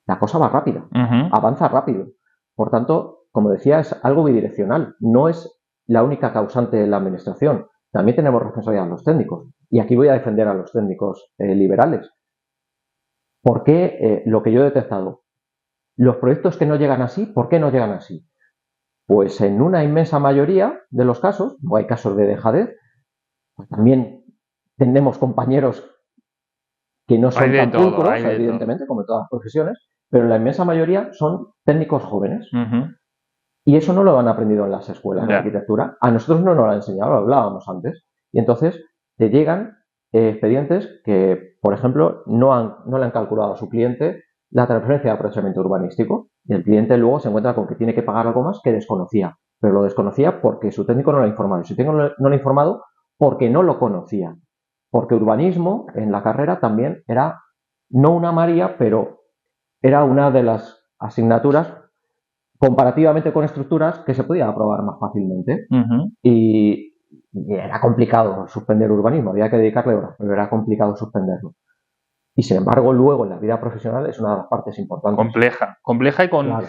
la cosa va rápida, Ujú. avanza rápido. Por tanto, como decía, es algo bidireccional. No es la única causante de la administración. También tenemos responsabilidad los técnicos. Y aquí voy a defender a los técnicos liberales. ¿Por qué lo que yo he detectado? Los proyectos que no llegan así, ¿por qué no llegan así? Pues en una inmensa mayoría de los casos, no hay casos de dejadez, pues también tenemos compañeros que no Hay son de tan todo, pulcros, hay de todo. evidentemente, como en todas las profesiones, pero la inmensa mayoría son técnicos jóvenes. Ujú. Y eso no lo han aprendido en las escuelas de Ya. arquitectura. A nosotros no nos lo han enseñado, lo hablábamos antes. Y entonces te llegan expedientes que, por ejemplo, no le han calculado a su cliente la transferencia de aprovechamiento urbanístico. Y el cliente luego se encuentra con que tiene que pagar algo más que desconocía. Pero lo desconocía porque su técnico no lo ha informado. Y su técnico no lo ha informado porque no lo conocía. Porque urbanismo en la carrera también era no una María, pero era una de las asignaturas comparativamente con estructuras que se podía aprobar más fácilmente. Ujú. Y era complicado suspender urbanismo, había que dedicarle horas, pero era complicado suspenderlo. Y sin embargo, luego en la vida profesional es una de las partes importantes. Compleja Claro.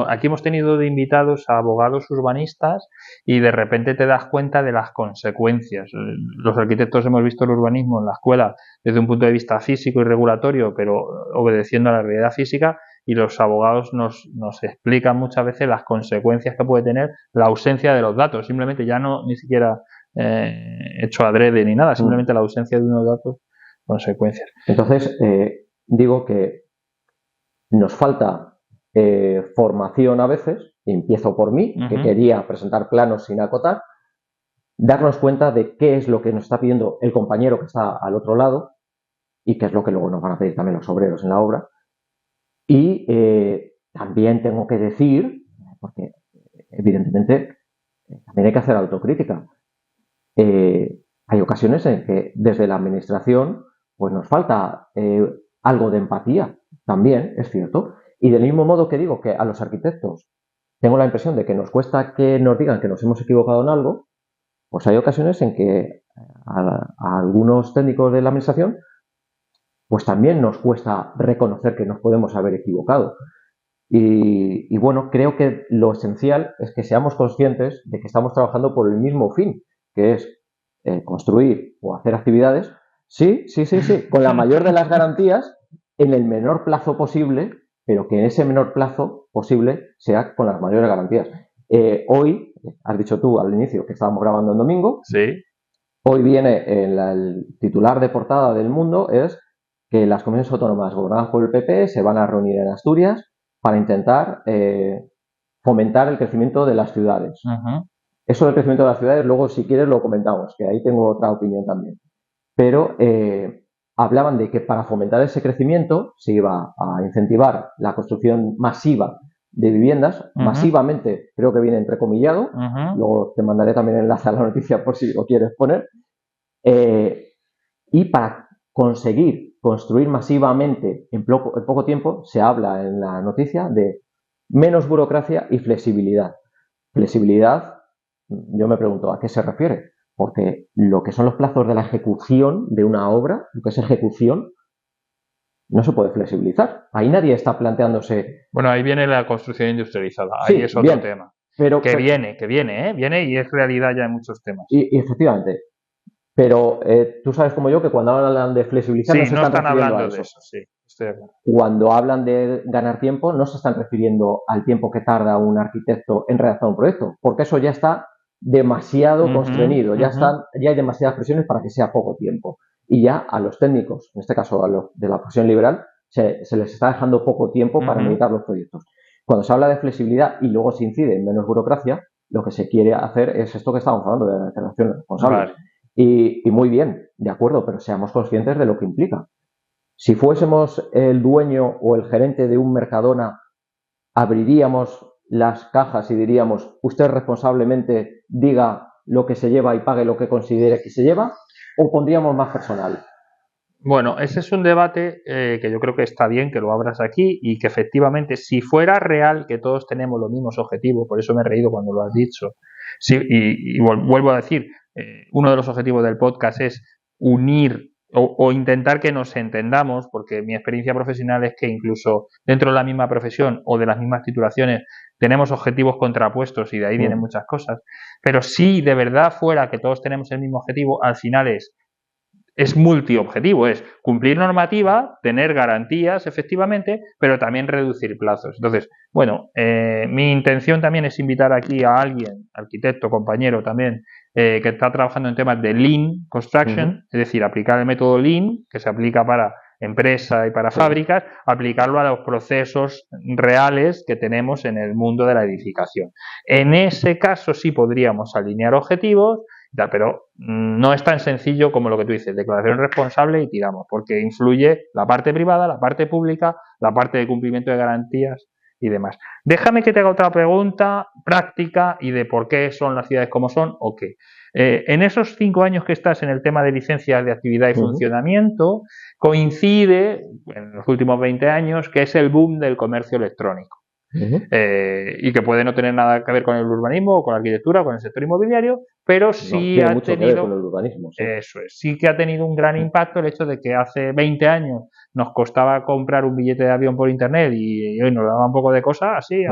aquí hemos tenido de invitados a abogados urbanistas y de repente te das cuenta de las consecuencias. Los arquitectos hemos visto el urbanismo en la escuela desde un punto de vista físico y regulatorio, pero obedeciendo a la realidad física, y los abogados nos explican muchas veces las consecuencias que puede tener la ausencia de los datos, simplemente ya no ni siquiera hecho adrede ni nada, simplemente la ausencia de unos datos, consecuencias. Entonces, digo que nos falta formación a veces, y empiezo por mí, que quería presentar planos sin acotar, darnos cuenta de qué es lo que nos está pidiendo el compañero que está al otro lado y qué es lo que luego nos van a pedir también los obreros en la obra. Y también tengo que decir, porque evidentemente también hay que hacer autocrítica, hay ocasiones en que desde la administración pues nos falta algo de empatía, también es cierto. Y del mismo modo que digo que a los arquitectos tengo la impresión de que nos cuesta que nos digan que nos hemos equivocado en algo, pues hay ocasiones en que a algunos técnicos de la administración pues también nos cuesta reconocer que nos podemos haber equivocado. Y bueno, creo que lo esencial es que seamos conscientes de que estamos trabajando por el mismo fin, que es construir o hacer actividades, sí, con la mayor de las garantías, en el menor plazo posible, pero que ese menor plazo posible sea con las mayores garantías. Hoy, has dicho tú al inicio que estábamos grabando en domingo, sí. Hoy viene el titular de portada del Mundo, es que las comunidades autónomas gobernadas por el PP se van a reunir en Asturias para intentar fomentar el crecimiento de las ciudades. Eso del crecimiento de las ciudades, luego si quieres lo comentamos, que ahí tengo otra opinión también. Pero hablaban de que para fomentar ese crecimiento se iba a incentivar la construcción masiva de viviendas, masivamente, creo que viene entrecomillado, luego te mandaré también el enlace a la noticia por si lo quieres poner, y para conseguir construir masivamente en poco tiempo, se habla en la noticia de menos burocracia y flexibilidad. Flexibilidad, yo me pregunto, ¿a qué se refiere? Porque lo que son los plazos de la ejecución de una obra, lo que es ejecución, no se puede flexibilizar. Ahí nadie está planteándose... Bueno, ahí viene la construcción industrializada, ahí sí, es otro bien, tema. Pero, viene y es realidad ya en muchos temas. Y efectivamente. Pero tú sabes como yo que cuando hablan de flexibilizar sí, no se están hablando a eso. de eso. Sí, estoy de acuerdo. Cuando hablan de ganar tiempo no se están refiriendo al tiempo que tarda un arquitecto en redactar un proyecto, porque eso ya está demasiado constreñido, ya hay demasiadas presiones para que sea poco tiempo. Y ya a los técnicos, en este caso a los de la profesión liberal, se les está dejando poco tiempo para meditar los proyectos. Cuando se habla de flexibilidad y luego se incide en menos burocracia, lo que se quiere hacer es esto que estamos hablando de la relación responsable. Vale. Y muy bien, de acuerdo, pero seamos conscientes de lo que implica. Si fuésemos el dueño o el gerente de un Mercadona, abriríamos las cajas y diríamos, usted responsablemente diga lo que se lleva y pague lo que considere que se lleva, o pondríamos más personal. Bueno, ese es un debate que yo creo que está bien que lo abras aquí y que efectivamente, si fuera real que todos tenemos los mismos objetivos, por eso me he reído cuando lo has dicho, sí, y vuelvo a decir, uno de los objetivos del podcast es unir o intentar que nos entendamos, porque mi experiencia profesional es que incluso dentro de la misma profesión o de las mismas titulaciones tenemos objetivos contrapuestos y de ahí vienen muchas cosas, pero si de verdad fuera que todos tenemos el mismo objetivo, al final es multiobjetivo, es cumplir normativa, tener garantías efectivamente, pero también reducir plazos. Entonces, bueno, mi intención también es invitar aquí a alguien, arquitecto, compañero también, que está trabajando en temas de Lean Construction, es decir, aplicar el método Lean, que se aplica para empresa y para fábricas, aplicarlo a los procesos reales que tenemos en el mundo de la edificación. En ese caso sí podríamos alinear objetivos, pero no es tan sencillo como lo que tú dices, declaración responsable y tiramos, porque influye la parte privada, la parte pública, la parte de cumplimiento de garantías y demás. Déjame que te haga otra pregunta práctica y de por qué son las ciudades como son o qué. En esos 5 años que estás en el tema de licencias de actividad y funcionamiento, coincide en los últimos 20 años que es el boom del comercio electrónico. Y que puede no tener nada que ver con el urbanismo o con la arquitectura o con el sector inmobiliario, pero sí ha tenido con el urbanismo, sí. Eso es, sí que ha tenido un gran impacto el hecho de que hace 20 años nos costaba comprar un billete de avión por internet y hoy nos daba un poco de cosas así,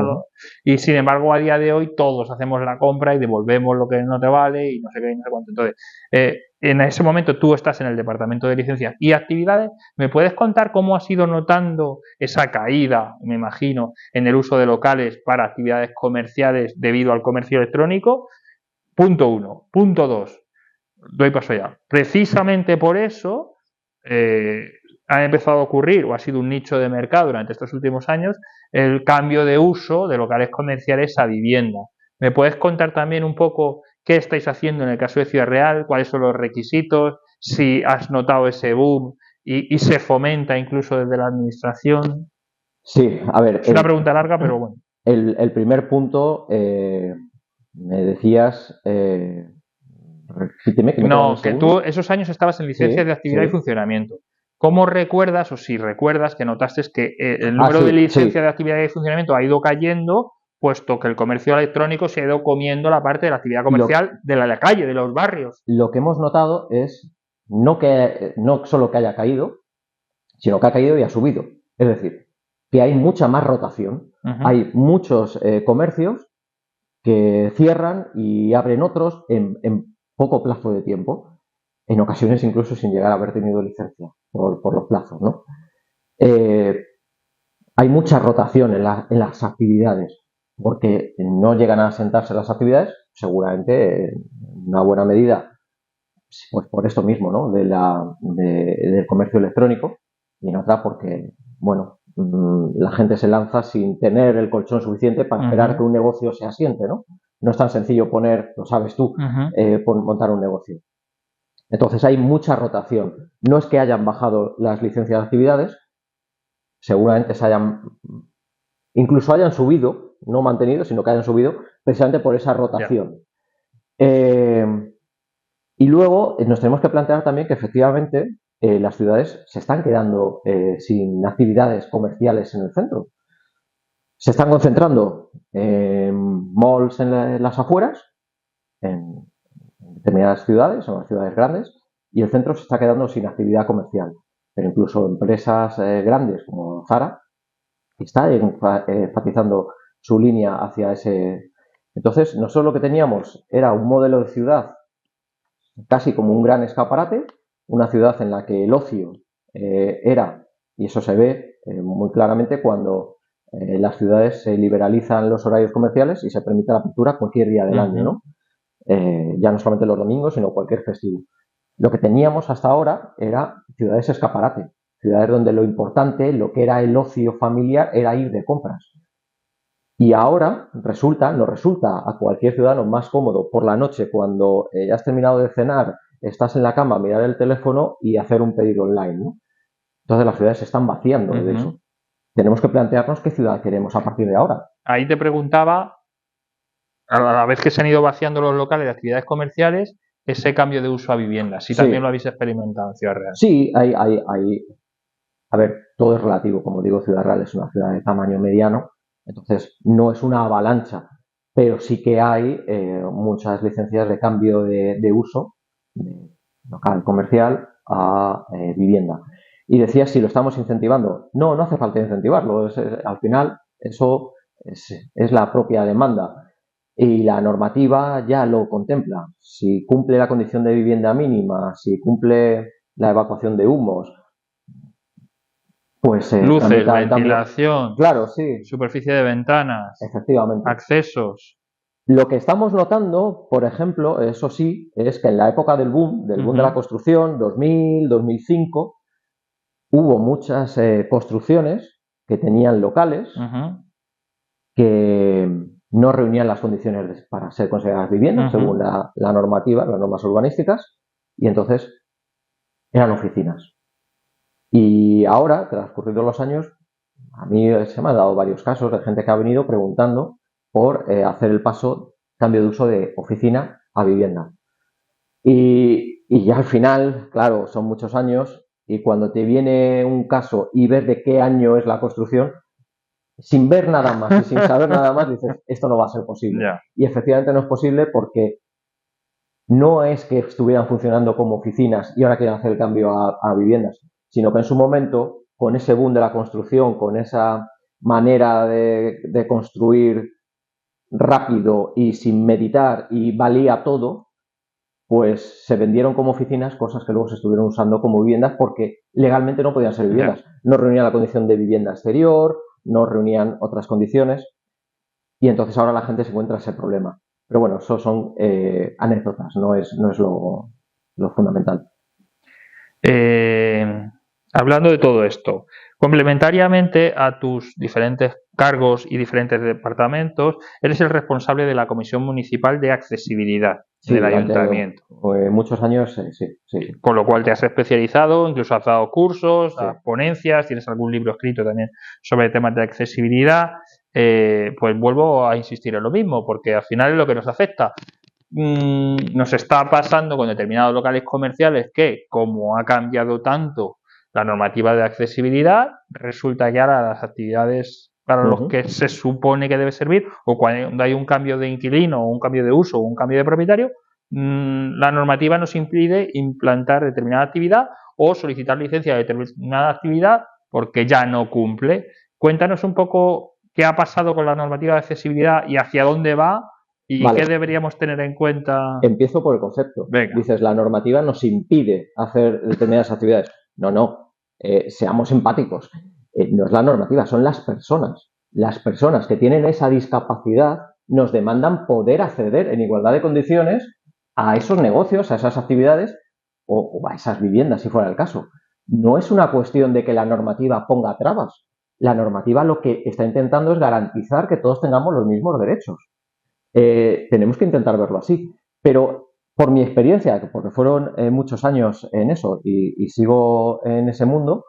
y sin embargo a día de hoy todos hacemos la compra y devolvemos lo que no te vale y no sé qué y no sé cuánto. Entonces, en ese momento tú estás en el departamento de licencias y actividades. ¿Me puedes contar cómo has ido notando esa caída, me imagino, en el uso de locales para actividades comerciales debido al comercio electrónico? Punto 1. Punto 2. Doy paso ya. Precisamente por eso ha empezado a ocurrir, o ha sido un nicho de mercado durante estos últimos años, el cambio de uso de locales comerciales a vivienda. ¿Me puedes contar también un poco qué estáis haciendo en el caso de Ciudad Real? ¿Cuáles son los requisitos? Si has notado ese boom y se fomenta incluso desde la administración. Sí, a ver. Es una pregunta larga, pero bueno. El primer punto, me decías... repíteme, que tú esos años estabas en licencias de actividad y funcionamiento. ¿Cómo recuerdas, o si recuerdas, que notaste que el número de licencias de actividad y funcionamiento ha ido cayendo, puesto que el comercio electrónico se ha ido comiendo la parte de la actividad comercial de la calle, de los barrios? Lo que hemos notado es no solo que haya caído, sino que ha caído y ha subido. Es decir, que hay mucha más rotación. Hay muchos comercios que cierran y abren otros en poco plazo de tiempo, en ocasiones incluso sin llegar a haber tenido licencia por los plazos, ¿no? Hay mucha rotación en las actividades, porque no llegan a asentarse las actividades, seguramente en una buena medida, pues por esto mismo, ¿no? Del comercio electrónico, y en otra porque, bueno, la gente se lanza sin tener el colchón suficiente para esperar que un negocio se asiente, ¿no? No es tan sencillo poner, lo sabes tú, montar un negocio. Entonces hay mucha rotación. No es que hayan bajado las licencias de actividades, seguramente incluso hayan subido, no mantenido, sino que hayan subido precisamente por esa rotación. Y luego nos tenemos que plantear también que efectivamente las ciudades se están quedando sin actividades comerciales en el centro. Se están concentrando en malls en las afueras, en determinadas ciudades, en las ciudades grandes, y el centro se está quedando sin actividad comercial. Pero incluso empresas grandes como Zara está enfatizando su línea hacia ese. Entonces, nosotros lo que teníamos era un modelo de ciudad casi como un gran escaparate, una ciudad en la que el ocio era, y eso se ve muy claramente cuando las ciudades se liberalizan los horarios comerciales y se permite la apertura cualquier día del año, ¿no? Ya no solamente los domingos, sino cualquier festivo. Lo que teníamos hasta ahora era ciudades escaparate, ciudades donde lo importante, lo que era el ocio familiar, era ir de compras. Y ahora nos resulta a cualquier ciudadano más cómodo por la noche cuando ya has terminado de cenar, estás en la cama, mirar el teléfono y hacer un pedido online, ¿no? Entonces las ciudades se están vaciando de eso. Tenemos que plantearnos qué ciudad queremos a partir de ahora. Ahí te preguntaba, a la vez que se han ido vaciando los locales de actividades comerciales, ese cambio de uso a vivienda. Si también lo habéis experimentado en Ciudad Real. Sí, hay. A ver, todo es relativo. Como digo, Ciudad Real es una ciudad de tamaño mediano, entonces no es una avalancha, pero sí que hay muchas licencias de cambio de uso de local comercial a vivienda. Y decía si lo estamos incentivando. No, no hace falta incentivarlo. Al final, eso es la propia demanda. Y la normativa ya lo contempla. Si cumple la condición de vivienda mínima, si cumple la evacuación de humos, pues luces, ventilación, claro, sí, superficie de ventanas, efectivamente. accesos. Lo que estamos notando, por ejemplo, eso sí, es que en la época del boom de la construcción, 2000, 2005, hubo muchas construcciones que tenían locales que no reunían las condiciones para ser consideradas viviendas según la normativa, las normas urbanísticas, y entonces eran oficinas. Y ahora, transcurridos los años, a mí se me han dado varios casos de gente que ha venido preguntando por hacer el paso, cambio de uso de oficina a vivienda. Y ya al final, claro, son muchos años, y cuando te viene un caso y ves de qué año es la construcción, sin ver nada más y sin saber nada más, dices, esto no va a ser posible. Yeah. Y efectivamente no es posible porque no es que estuvieran funcionando como oficinas y ahora quieren hacer el cambio a viviendas, sino que en su momento, con ese boom de la construcción, con esa manera de construir rápido y sin meditar y valía todo, pues se vendieron como oficinas, cosas que luego se estuvieron usando como viviendas porque legalmente no podían ser viviendas. No reunían la condición de vivienda exterior, no reunían otras condiciones, y entonces ahora la gente se encuentra ese problema. Pero bueno, eso son anécdotas, no es lo fundamental. Hablando de todo esto, complementariamente a tus diferentes cargos y diferentes departamentos, eres el responsable de la Comisión Municipal de Accesibilidad del Ayuntamiento. Muchos años, sí. Con lo cual te has especializado, incluso has dado cursos, das ponencias, tienes algún libro escrito también sobre temas de accesibilidad. Pues vuelvo a insistir en lo mismo, porque al final es lo que nos afecta. Nos está pasando con determinados locales comerciales que, como ha cambiado tanto la normativa de accesibilidad, resulta que ahora las actividades para los que se supone que debe servir, o cuando hay un cambio de inquilino, o un cambio de uso, o un cambio de propietario, la normativa nos impide implantar determinada actividad o solicitar licencia de determinada actividad porque ya no cumple. Cuéntanos un poco qué ha pasado con la normativa de accesibilidad y hacia dónde va y qué deberíamos tener en cuenta. Empiezo por el concepto. Venga. Dices, la normativa nos impide hacer determinadas actividades. No. Seamos empáticos. No es la normativa, son las personas. Las personas que tienen esa discapacidad nos demandan poder acceder en igualdad de condiciones a esos negocios, a esas actividades o a esas viviendas, si fuera el caso. No es una cuestión de que la normativa ponga trabas. La normativa lo que está intentando es garantizar que todos tengamos los mismos derechos. Tenemos que intentar verlo así. Pero por mi experiencia, porque fueron muchos años en eso y sigo en ese mundo,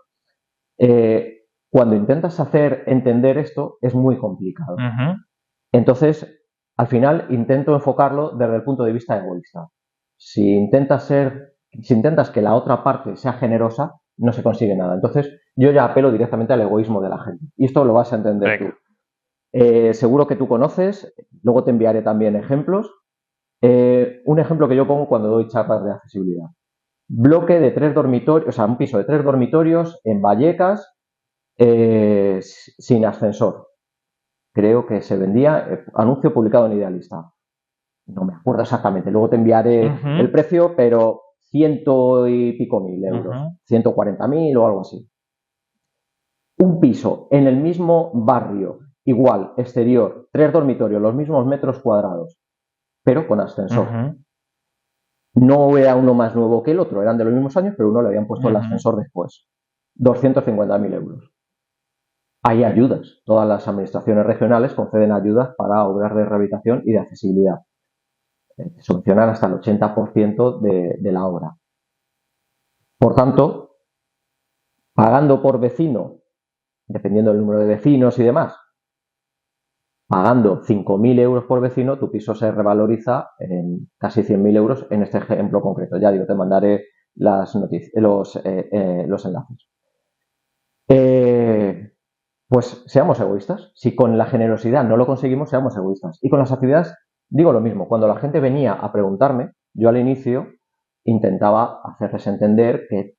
cuando intentas hacer entender esto es muy complicado. Entonces, al final intento enfocarlo desde el punto de vista egoísta. Si intentas que la otra parte sea generosa, no se consigue nada. Entonces, yo ya apelo directamente al egoísmo de la gente. Y esto lo vas a entender tú. Seguro que tú conoces, luego te enviaré también ejemplos. Un ejemplo que yo pongo cuando doy charlas de accesibilidad. Bloque de 3 dormitorios, o sea, un piso de 3 dormitorios en Vallecas, sin ascensor. Creo que se vendía, anuncio publicado en Idealista. No me acuerdo exactamente, luego te enviaré el precio, pero 100 y pico mil euros, 140.000 o algo así. Un piso en el mismo barrio, igual, exterior, 3 dormitorios, los mismos metros cuadrados, pero con ascensor. No era uno más nuevo que el otro, eran de los mismos años, pero uno le habían puesto el ascensor después. 250.000 euros. Hay ayudas. Todas las administraciones regionales conceden ayudas para obras de rehabilitación y de accesibilidad. Subvencionan hasta el 80% de la obra. Por tanto, pagando por vecino, dependiendo del número de vecinos y demás, pagando 5.000 euros por vecino, tu piso se revaloriza en casi 100.000 euros en este ejemplo concreto. Ya digo, te mandaré los enlaces. Pues seamos egoístas. Si con la generosidad no lo conseguimos, seamos egoístas. Y con las actividades digo lo mismo. Cuando la gente venía a preguntarme, yo al inicio intentaba hacerles entender que,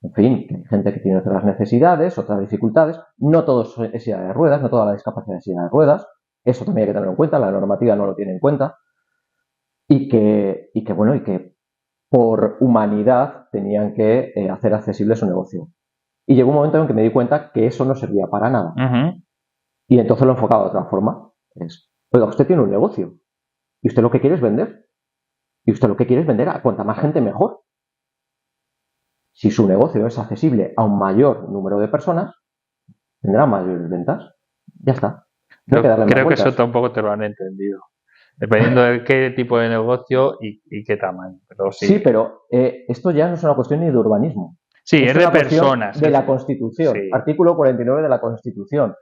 en fin, que hay gente que tiene otras necesidades, otras dificultades, no todos es silla de ruedas, no toda la discapacidad es silla de ruedas, eso también hay que tenerlo en cuenta, la normativa no lo tiene en cuenta, y que por humanidad tenían que hacer accesible su negocio. Y llegó un momento en que me di cuenta que eso no servía para nada. Y entonces lo enfocaba de otra forma. Oiga, usted tiene un negocio y usted lo que quiere es vender. Y usted lo que quiere es vender a cuanta más gente mejor. Si su negocio es accesible a un mayor número de personas, tendrá mayores ventas. Ya está. No creo que eso tampoco te lo han entendido. Dependiendo de qué tipo de negocio y qué tamaño. Pero sí, pero esto ya no es una cuestión ni de urbanismo. Sí, es de personas. De la Constitución. Sí. Artículo 49 de la Constitución.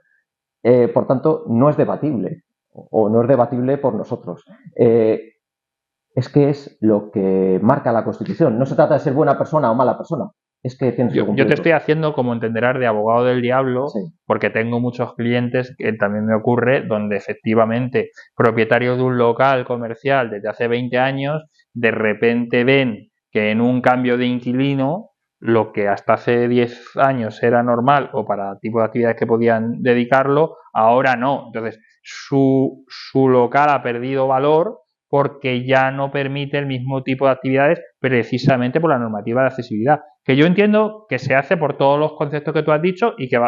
Por tanto, no es debatible. O no es debatible por nosotros. Es que es lo que marca la Constitución. No se trata de ser buena persona o mala persona. Es que tienes que cumplirlo. Yo te estoy haciendo, como entenderás, de abogado del diablo, sí, porque tengo muchos clientes, que también me ocurre, donde efectivamente propietarios de un local comercial desde hace 20 años, de repente ven que en un cambio de inquilino, lo que hasta hace 10 años era normal o para el tipo de actividades que podían dedicarlo, ahora no. Entonces, su local ha perdido valor porque ya no permite el mismo tipo de actividades precisamente por la normativa de accesibilidad, que yo entiendo que se hace por todos los conceptos que tú has dicho y que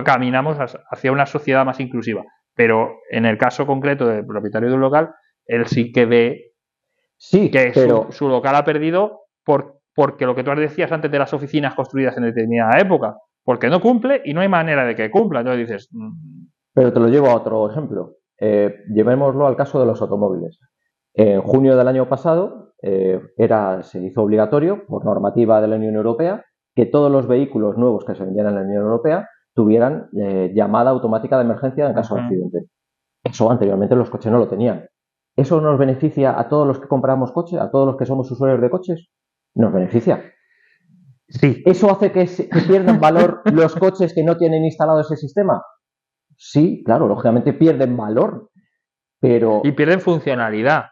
caminamos hacia una sociedad más inclusiva, pero en el caso concreto del propietario de un local, él sí que ve que su local ha perdido porque lo que tú decías antes de las oficinas construidas en determinada época, porque no cumple y no hay manera de que cumpla. Entonces dices... Pero te lo llevo a otro ejemplo. Llevémoslo al caso de los automóviles. En junio del año pasado se hizo obligatorio, por normativa de la Unión Europea, que todos los vehículos nuevos que se vendieran en la Unión Europea tuvieran llamada automática de emergencia en caso de accidente. Eso anteriormente los coches no lo tenían. ¿Eso nos beneficia a todos los que compramos coches, a todos los que somos usuarios de coches? Nos beneficia. Sí. ¿Eso hace que pierdan valor los coches que no tienen instalado ese sistema? Sí, claro, lógicamente pierden valor, pero... Y pierden funcionalidad.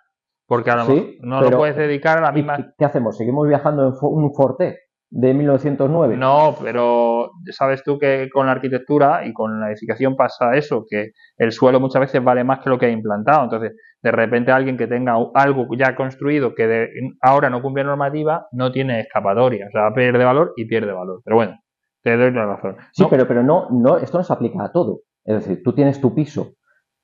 Porque a lo mejor no lo puedes dedicar a la misma... ¿Qué hacemos? ¿Seguimos viajando en un Forte de 1909? No, pero sabes tú que con la arquitectura y con la edificación pasa eso, que el suelo muchas veces vale más que lo que ha implantado. Entonces, de repente alguien que tenga algo ya construido que ahora no cumple normativa, no tiene escapatoria. O sea, pierde valor y pierde valor. Pero bueno, te doy la razón. Sí, pero no, esto no se aplica a todo. Es decir, tú tienes tu piso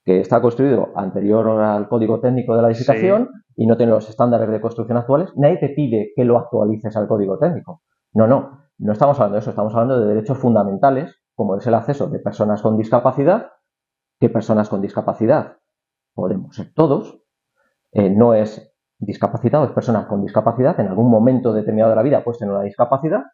que está construido anterior al código técnico de la edificación y no tiene los estándares de construcción actuales, nadie te pide que lo actualices al código técnico. No estamos hablando de eso, estamos hablando de derechos fundamentales, como es el acceso de personas con discapacidad, que personas con discapacidad podemos ser todos, no es discapacitado, es personas con discapacidad, en algún momento determinado de la vida puedes tener una discapacidad.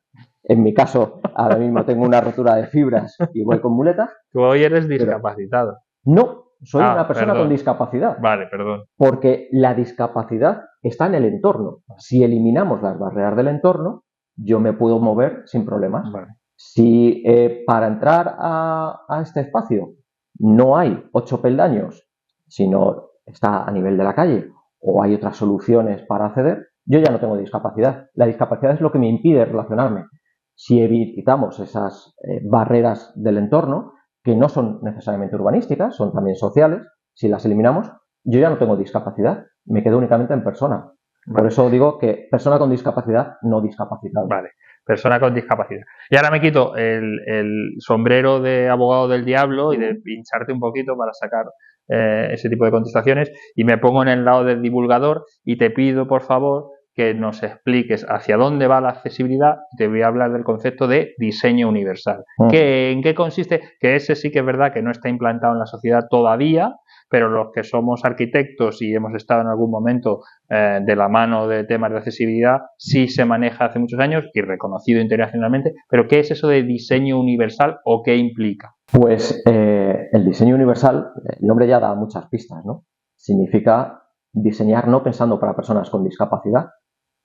En mi caso, ahora mismo tengo una rotura de fibras y voy con muletas. Tú hoy eres discapacitado. No, soy una persona con discapacidad. Vale, perdón. Porque la discapacidad está en el entorno. Si eliminamos las barreras del entorno, yo me puedo mover sin problemas. Vale. Si para entrar a este espacio no hay 8 peldaños, sino está a nivel de la calle o hay otras soluciones para acceder, yo ya no tengo discapacidad. La discapacidad es lo que me impide relacionarme. Si evitamos esas barreras del entorno, que no son necesariamente urbanísticas, son también sociales, si las eliminamos, yo ya no tengo discapacidad, me quedo únicamente en persona. Vale. Por eso digo que persona con discapacidad, no discapacitado. Vale, persona con discapacidad. Y ahora me quito el sombrero de abogado del diablo y de pincharte un poquito para sacar ese tipo de contestaciones y me pongo en el lado del divulgador y te pido, por favor, que nos expliques hacia dónde va la accesibilidad. Te voy a hablar del concepto de diseño universal. ¿En qué consiste? Que ese sí que es verdad que no está implantado en la sociedad todavía, pero los que somos arquitectos y hemos estado en algún momento de la mano de temas de accesibilidad, sí se maneja hace muchos años y reconocido internacionalmente. Pero ¿qué es eso de diseño universal o qué implica? Pues el diseño universal, el nombre ya da muchas pistas, ¿no? Significa diseñar no pensando para personas con discapacidad,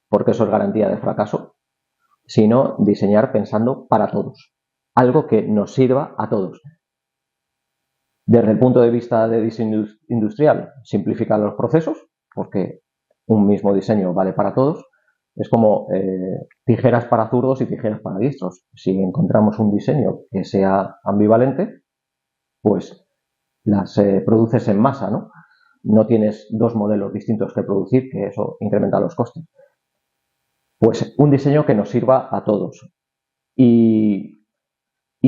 porque eso es garantía de fracaso, sino diseñar pensando para todos. Algo que nos sirva a todos. Desde el punto de vista de diseño industrial, simplifica los procesos, porque un mismo diseño vale para todos, Es como tijeras para zurdos y tijeras para diestros. Si encontramos un diseño que sea ambivalente, pues las produces en masa, ¿no? No tienes dos modelos distintos que producir, que eso incrementa los costes. Pues un diseño que nos sirva a todos. Y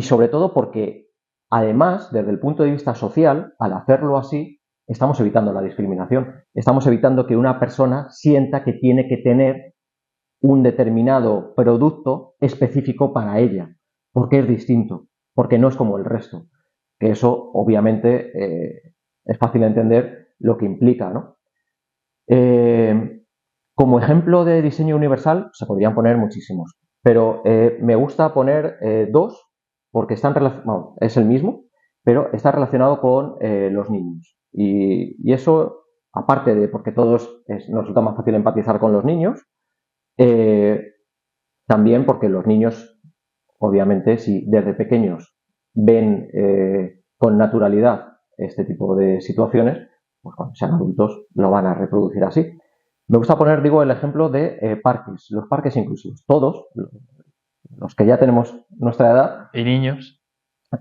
sobre todo porque, además, desde el punto de vista social, al hacerlo así, estamos evitando la discriminación. Estamos evitando que una persona sienta que tiene que tener un determinado producto específico para ella, porque es distinto, porque no es como el resto. Que eso, obviamente, es fácil entender lo que implica, ¿no? Como ejemplo de diseño universal se podrían poner muchísimos, pero me gusta poner dos porque están relacionados, es el mismo, pero está relacionado con los niños. Y eso, aparte de porque todos nos resulta más fácil empatizar con los niños, también porque los niños, obviamente, si desde pequeños ven con naturalidad este tipo de situaciones, pues cuando sean adultos lo van a reproducir así. Me gusta poner, digo, el ejemplo de parques, los parques inclusivos. Todos, los que ya tenemos nuestra edad, y niños,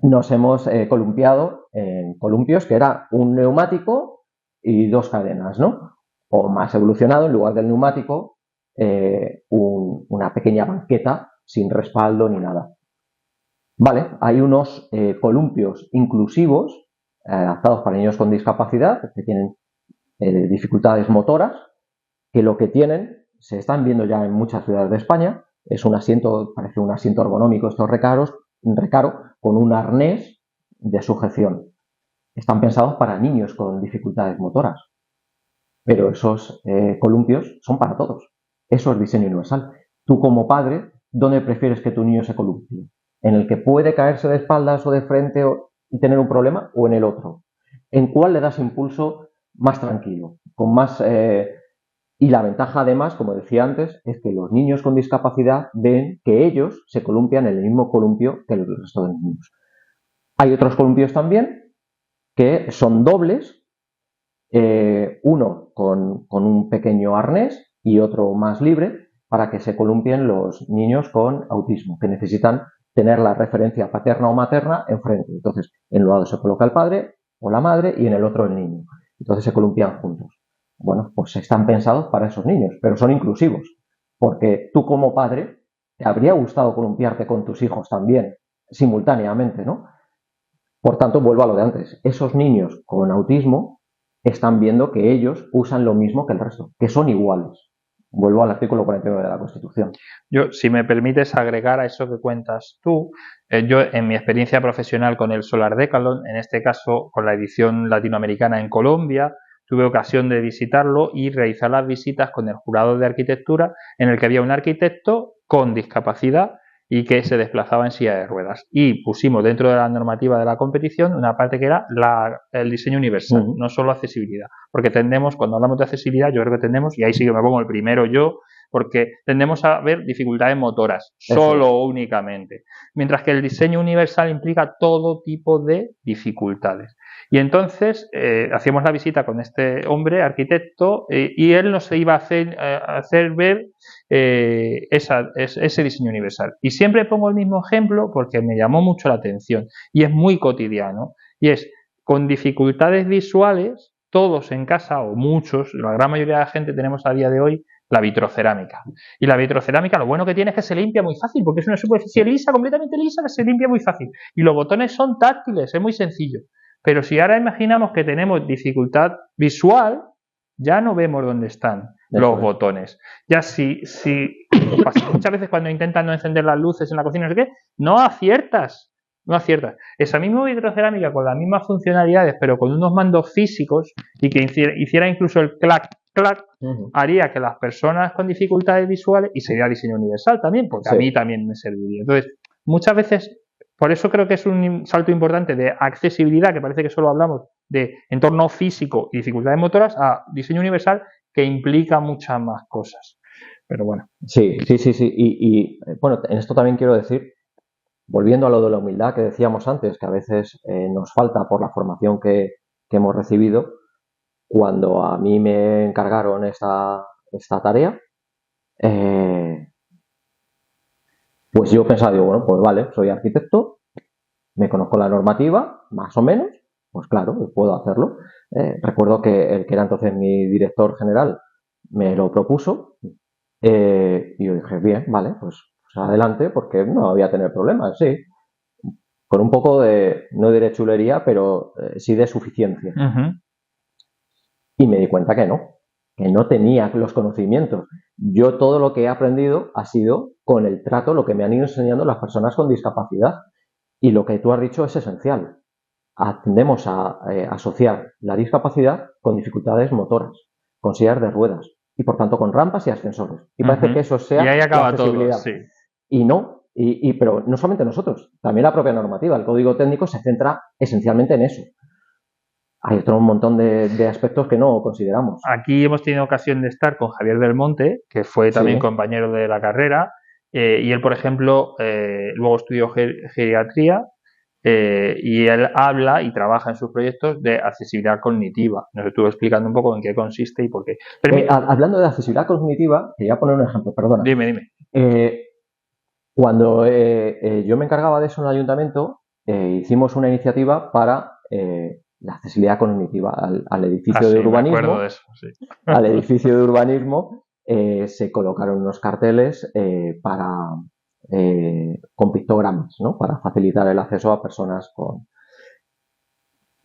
nos hemos columpiado en columpios, que era un neumático y dos cadenas, ¿no? O más evolucionado, en lugar del neumático, una pequeña banqueta sin respaldo ni nada. Vale, hay unos columpios inclusivos adaptados para niños con discapacidad que tienen dificultades motoras, que lo que tienen, se están viendo ya en muchas ciudades de España, es un asiento, parece un asiento ergonómico, estos recaro, con un arnés de sujeción. Están pensados para niños con dificultades motoras, pero esos columpios son para todos. Eso es diseño universal. Tú como padre, ¿dónde prefieres que tu niño se columpie? ¿En el que puede caerse de espaldas o de frente y tener un problema, o en el otro? ¿En cuál le das impulso más tranquilo? Con más... y la ventaja, además, como decía antes, es que los niños con discapacidad ven que ellos se columpian en el mismo columpio que el resto de niños. Hay otros columpios también que son dobles, uno con un pequeño arnés y otro más libre, para que se columpien los niños con autismo, que necesitan tener la referencia paterna o materna enfrente. Entonces, en un lado se coloca el padre o la madre y en el otro el niño. Entonces se columpian juntos. Bueno, pues están pensados para esos niños, pero son inclusivos, porque tú como padre te habría gustado columpiarte con tus hijos también, simultáneamente, ¿no? Por tanto, vuelvo a lo de antes, esos niños con autismo están viendo que ellos usan lo mismo que el resto, que son iguales. Vuelvo al artículo 49 de la Constitución. Yo, si me permites agregar a eso que cuentas tú, yo en mi experiencia profesional con el Solar Decathlon, en este caso con la edición latinoamericana en Colombia, tuve ocasión de visitarlo y realizar las visitas con el jurado de arquitectura, en el que había un arquitecto con discapacidad y que se desplazaba en silla de ruedas. Y pusimos dentro de la normativa de la competición una parte que era el diseño universal, no solo accesibilidad. Porque tendemos, cuando hablamos de accesibilidad, yo creo que tendemos, y ahí sí que me pongo el primero yo, porque tendemos a ver dificultades motoras, solo o únicamente. Mientras que el diseño universal implica todo tipo de dificultades. Y entonces hacíamos la visita con este hombre, arquitecto, y él nos iba a hacer ver ese diseño universal. Y siempre pongo el mismo ejemplo porque me llamó mucho la atención y es muy cotidiano. Y es, con dificultades visuales, todos en casa, o muchos, la gran mayoría de la gente tenemos a día de hoy la vitrocerámica. Y la vitrocerámica lo bueno que tiene es que se limpia muy fácil, porque es una superficie lisa, completamente lisa, que se limpia muy fácil. Y los botones son táctiles, es muy sencillo. Pero si ahora imaginamos que tenemos dificultad visual, ya no vemos dónde están los botones. Ya si muchas veces cuando intentan no encender las luces en la cocina, no sé qué, no aciertas. Esa misma vitrocerámica con las mismas funcionalidades, pero con unos mandos físicos y que hiciera incluso el clac, clac, haría que las personas con dificultades visuales, y sería diseño universal también, porque a mí también me serviría. Entonces, muchas veces, por eso creo que es un salto importante de accesibilidad, que parece que solo hablamos de entorno físico y dificultades motoras, a diseño universal, que implica muchas más cosas. Pero bueno. Sí. Y bueno, en esto también quiero decir, volviendo a lo de la humildad que decíamos antes, que a veces nos falta por la formación que hemos recibido, cuando a mí me encargaron esta tarea, Pues yo pensaba, digo, bueno, pues vale, soy arquitecto, me conozco la normativa, más o menos, pues claro, puedo hacerlo. Recuerdo que el que era entonces mi director general me lo propuso y yo dije, bien, vale, pues adelante, porque no voy a tener problemas, sí. Con un poco de, no diré chulería, pero sí de suficiencia. Y me di cuenta que no tenía los conocimientos. Yo todo lo que he aprendido ha sido con el trato, lo que me han ido enseñando las personas con discapacidad. Y lo que tú has dicho es esencial. Tendemos a asociar la discapacidad con dificultades motoras, con sillas de ruedas y por tanto con rampas y ascensores. Y parece que eso sea y ahí acaba la accesibilidad. todo, sí. Y no, pero no solamente nosotros, también la propia normativa, el código técnico se centra esencialmente en eso. Hay otro montón de aspectos que no consideramos. Aquí hemos tenido ocasión de estar con Javier del Monte, que fue también compañero de la carrera, y él, por ejemplo, luego estudió geriatría, y él habla y trabaja en sus proyectos de accesibilidad cognitiva. Nos estuvo explicando un poco en qué consiste y por qué. Hablando de accesibilidad cognitiva, quería poner un ejemplo, perdona. Dime. Cuando yo me encargaba de eso en el ayuntamiento, hicimos una iniciativa para la accesibilidad cognitiva al edificio de urbanismo. Me acuerdo de eso, sí. Al edificio de urbanismo se colocaron unos carteles con pictogramas, ¿no? Para facilitar el acceso a personas con...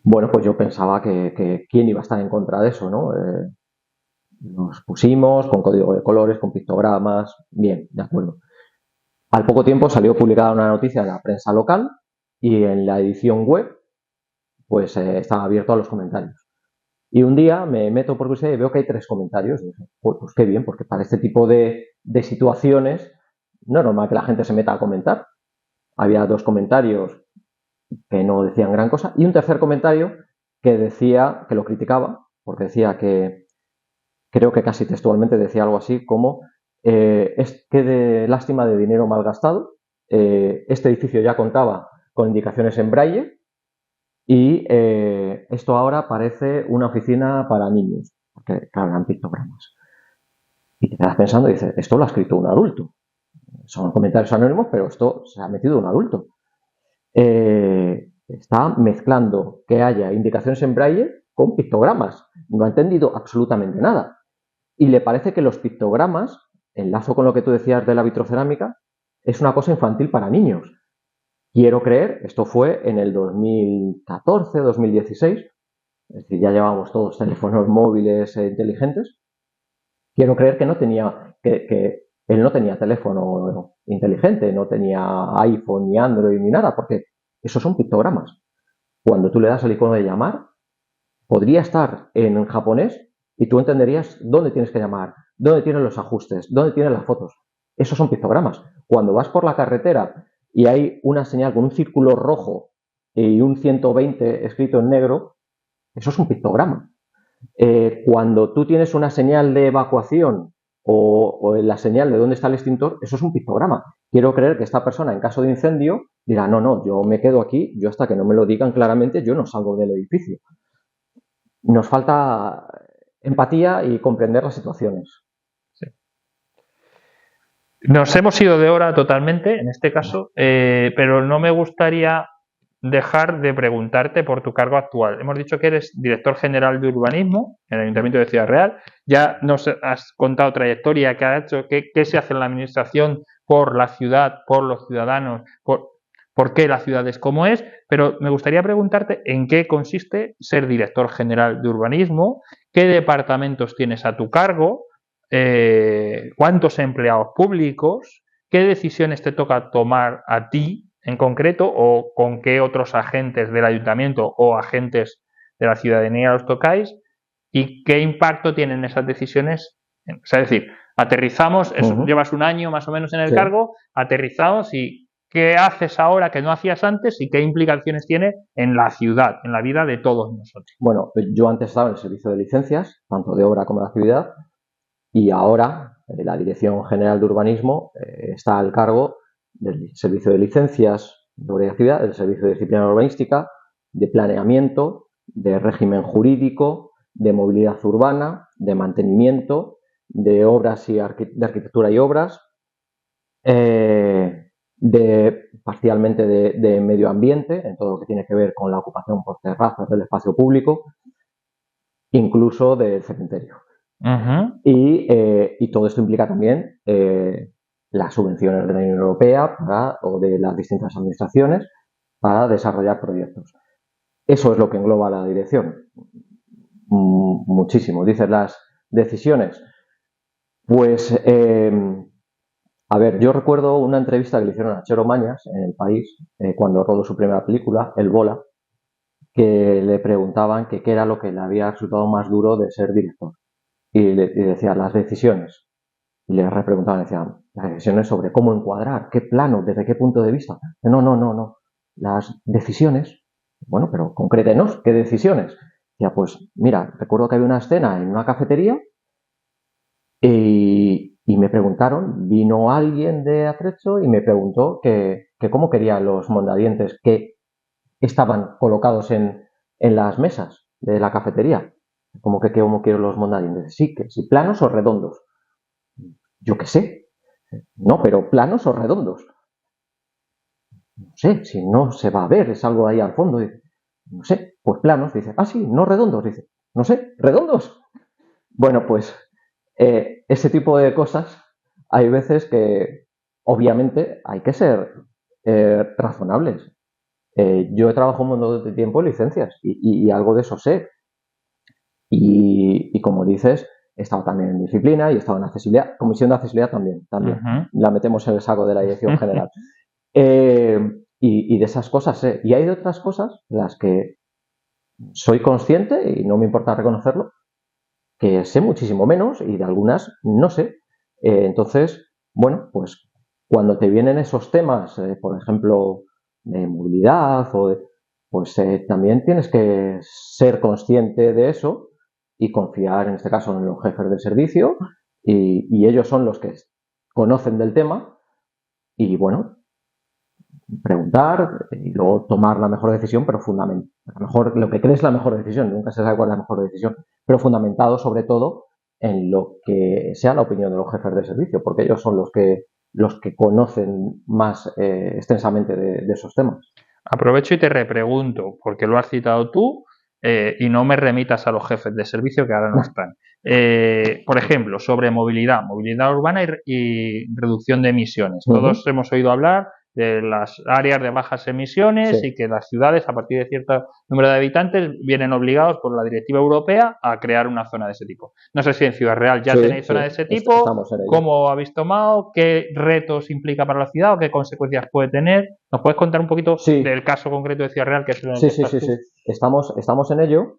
Bueno, pues yo pensaba que quién iba a estar en contra de eso, ¿no? Nos pusimos con código de colores, con pictogramas, bien, de acuerdo. Al poco tiempo salió publicada una noticia en la prensa local y en la edición web pues estaba abierto a los comentarios. Y un día me meto por curiosidad y veo que hay 3 comentarios. Y dije, pues qué bien, porque para este tipo de situaciones no es normal que la gente se meta a comentar. Había 2 comentarios que no decían gran cosa y un tercer comentario que decía, que lo criticaba, porque decía que, creo que casi textualmente decía algo así como es que de lástima de dinero mal gastado. Este edificio ya contaba con indicaciones en braille y esto ahora parece una oficina para niños, porque claro, eran pictogramas. Y te quedas pensando y dices, esto lo ha escrito un adulto. Son comentarios anónimos, pero esto se ha metido un adulto. Está mezclando que haya indicaciones en braille con pictogramas. No ha entendido absolutamente nada. Y le parece que los pictogramas, enlazo con lo que tú decías de la vitrocerámica, es una cosa infantil para niños. Quiero creer, esto fue en el 2014, 2016, es decir, ya llevábamos todos teléfonos móviles inteligentes. Quiero creer que no tenía, que él no tenía teléfono inteligente, no tenía iPhone ni Android ni nada, porque esos son pictogramas. Cuando tú le das el icono de llamar, podría estar en japonés y tú entenderías dónde tienes que llamar, dónde tienen los ajustes, dónde tienen las fotos. Esos son pictogramas. Cuando vas por la carretera y hay una señal con un círculo rojo y un 120 escrito en negro, eso es un pictograma. Cuando tú tienes una señal de evacuación o la señal de dónde está el extintor, eso es un pictograma. Quiero creer que esta persona en caso de incendio dirá, no, yo me quedo aquí, yo hasta que no me lo digan claramente, yo no salgo del edificio. Nos falta empatía y comprender las situaciones. Sí. Nos hemos ido de hora totalmente, en este caso, pero no me gustaría dejar de preguntarte por tu cargo actual. Hemos dicho que eres director general de urbanismo en el Ayuntamiento de Ciudad Real. Ya nos has contado trayectoria que ha hecho, qué se hace en la administración por la ciudad, por los ciudadanos, por qué la ciudad es como es, pero me gustaría preguntarte en qué consiste ser director general de urbanismo, qué departamentos tienes a tu cargo, cuántos empleados públicos, qué decisiones te toca tomar a ti en concreto o con qué otros agentes del ayuntamiento o agentes de la ciudadanía los tocáis y qué impacto tienen esas decisiones. O sea, es decir, aterrizamos, llevas un año más o menos en el cargo, aterrizamos y qué haces ahora que no hacías antes y qué implicaciones tiene en la ciudad, en la vida de todos nosotros. Bueno, yo antes estaba en el servicio de licencias, tanto de obra como de actividad, y ahora la Dirección General de Urbanismo está al cargo del servicio de licencias de obra y actividad, del servicio de disciplina urbanística, de planeamiento, de régimen jurídico, de movilidad urbana, de mantenimiento, de obras y de arquitectura y obras, parcialmente de medio ambiente, en todo lo que tiene que ver con la ocupación por terrazas del espacio público, incluso del cementerio. Y todo esto implica también las subvenciones de la Unión Europea o de las distintas administraciones para desarrollar proyectos. Eso es lo que engloba la dirección. Muchísimo. Dices las decisiones. Pues, a ver, yo recuerdo una entrevista que le hicieron a Chero Mañas en El País, cuando rodó su primera película, El Bola, que le preguntaban que qué era lo que le había resultado más duro de ser director. Y decía, las decisiones. Y le repreguntaban, decían, las decisiones sobre cómo encuadrar, qué plano, desde qué punto de vista. No. Las decisiones, bueno, pero concrétenos, ¿qué decisiones? Ya, pues, mira, recuerdo que había una escena en una cafetería y me preguntaron, vino alguien de Atrecho y me preguntó que cómo quería los mondadientes que estaban colocados en las mesas de la cafetería. Como que cómo quiero los mondadientes. Sí, que si planos o redondos. Yo qué sé. No, pero planos o redondos. No sé, si no se va a ver, es algo ahí al fondo. Dice, no sé, pues planos. Dice, sí, no redondos. Dice, no sé, redondos. Bueno, pues ese tipo de cosas hay veces que obviamente hay que ser razonables. Yo he trabajado un montón de tiempo en licencias y algo de eso sé. Y como dices, he estado también en disciplina y he estado en accesibilidad, comisión de accesibilidad también. La metemos en el saco de la dirección general. Y de esas cosas sé. Y hay de otras cosas las que soy consciente y no me importa reconocerlo, que sé muchísimo menos y de algunas no sé. Entonces, bueno, pues cuando te vienen esos temas, por ejemplo, de movilidad pues también tienes que ser consciente de eso y confiar, en este caso, en los jefes del servicio y ellos son los que conocen del tema y, bueno, preguntar y luego tomar la mejor decisión, pero lo que crees la mejor decisión, nunca se sabe cuál es la mejor decisión, pero fundamentado sobre todo en lo que sea la opinión de los jefes de servicio, porque ellos son los que conocen más extensamente de esos temas. Aprovecho y te repregunto, porque lo has citado tú, y no me remitas a los jefes de servicio que ahora no están. Por ejemplo, sobre movilidad urbana y reducción de emisiones. Todos hemos oído hablar de las áreas de bajas emisiones y que las ciudades, a partir de cierto número de habitantes, vienen obligados por la directiva europea a crear una zona de ese tipo. No sé si en Ciudad Real ya tenéis zona de ese tipo, cómo habéis tomado, qué retos implica para la ciudad o qué consecuencias puede tener. ¿Nos puedes contar un poquito del caso concreto de Ciudad Real? Que es Sí. Estamos en ello.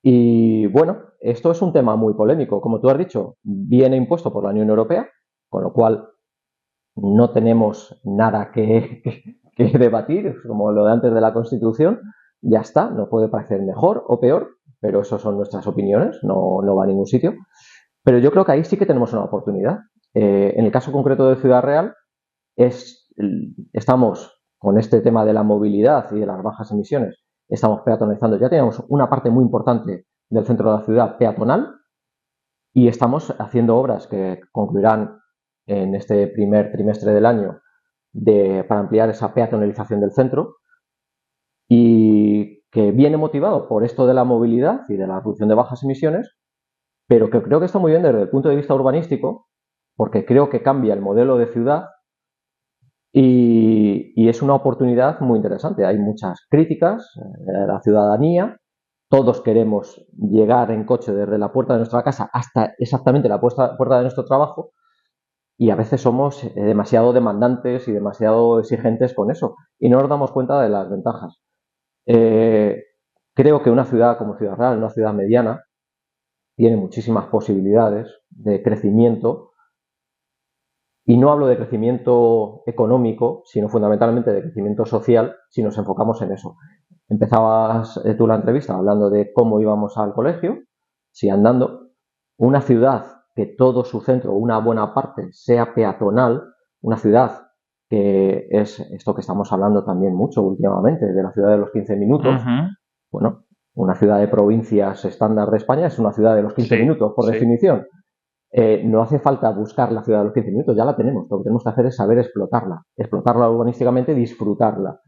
Y bueno, esto es un tema muy polémico. Como tú has dicho, viene impuesto por la Unión Europea, con lo cual no tenemos nada que debatir, como lo de antes de la Constitución. Ya está, no puede parecer mejor o peor, pero eso son nuestras opiniones, no va a ningún sitio. Pero yo creo que ahí sí que tenemos una oportunidad. En el caso concreto de Ciudad Real, estamos con este tema de la movilidad y de las bajas emisiones, estamos peatonalizando. Ya tenemos una parte muy importante del centro de la ciudad peatonal y estamos haciendo obras que concluirán en este primer trimestre del año para ampliar esa peatonalización del centro y que viene motivado por esto de la movilidad y de la reducción de bajas emisiones, pero que creo que está muy bien desde el punto de vista urbanístico, porque creo que cambia el modelo de ciudad y es una oportunidad muy interesante. Hay muchas críticas de la ciudadanía. Todos queremos llegar en coche desde la puerta de nuestra casa hasta exactamente la puerta de nuestro trabajo y a veces somos demasiado demandantes y demasiado exigentes con eso y no nos damos cuenta de las ventajas. Creo que una ciudad como Ciudad Real, una ciudad mediana, tiene muchísimas posibilidades de crecimiento. Y no hablo de crecimiento económico, sino fundamentalmente de crecimiento social, si nos enfocamos en eso. Empezabas tú la entrevista hablando de cómo íbamos al colegio, si andando. Una ciudad que todo su centro, una buena parte, sea peatonal, una ciudad que es esto que estamos hablando también mucho últimamente, de la ciudad de los 15 minutos. Bueno, una ciudad de provincias estándar de España es una ciudad de los 15 minutos, por definición. no hace falta buscar la ciudad de los 15 minutos, ya la tenemos. Lo que tenemos que hacer es saber explotarla urbanísticamente, disfrutarla.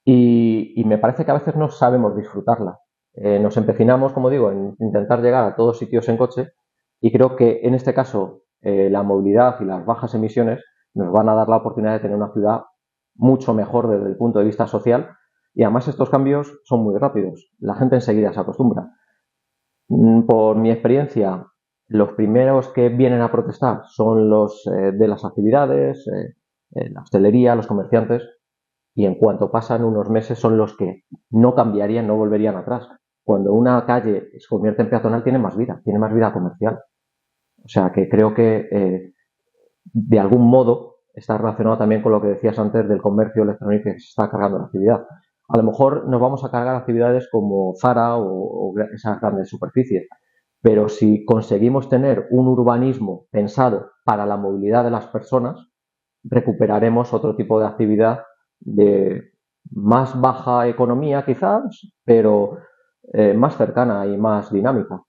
Y me parece que a veces no sabemos disfrutarla. Nos empecinamos, como digo, en intentar llegar a todos sitios en coche, y creo que en este caso la movilidad y las bajas emisiones nos van a dar la oportunidad de tener una ciudad mucho mejor desde el punto de vista social, y además estos cambios son muy rápidos. La gente enseguida se acostumbra. Por mi experiencia, los primeros que vienen a protestar son los de las actividades, la hostelería, los comerciantes, y en cuanto pasan unos meses son los que no cambiarían, no volverían atrás. Cuando una calle se convierte en peatonal tiene más vida comercial. O sea que creo que de algún modo está relacionado también con lo que decías antes del comercio electrónico que se está cargando la actividad. A lo mejor nos vamos a cargar actividades como Zara o esas grandes superficies, pero si conseguimos tener un urbanismo pensado para la movilidad de las personas, recuperaremos otro tipo de actividad de más baja economía quizás, pero más cercana y más dinámica.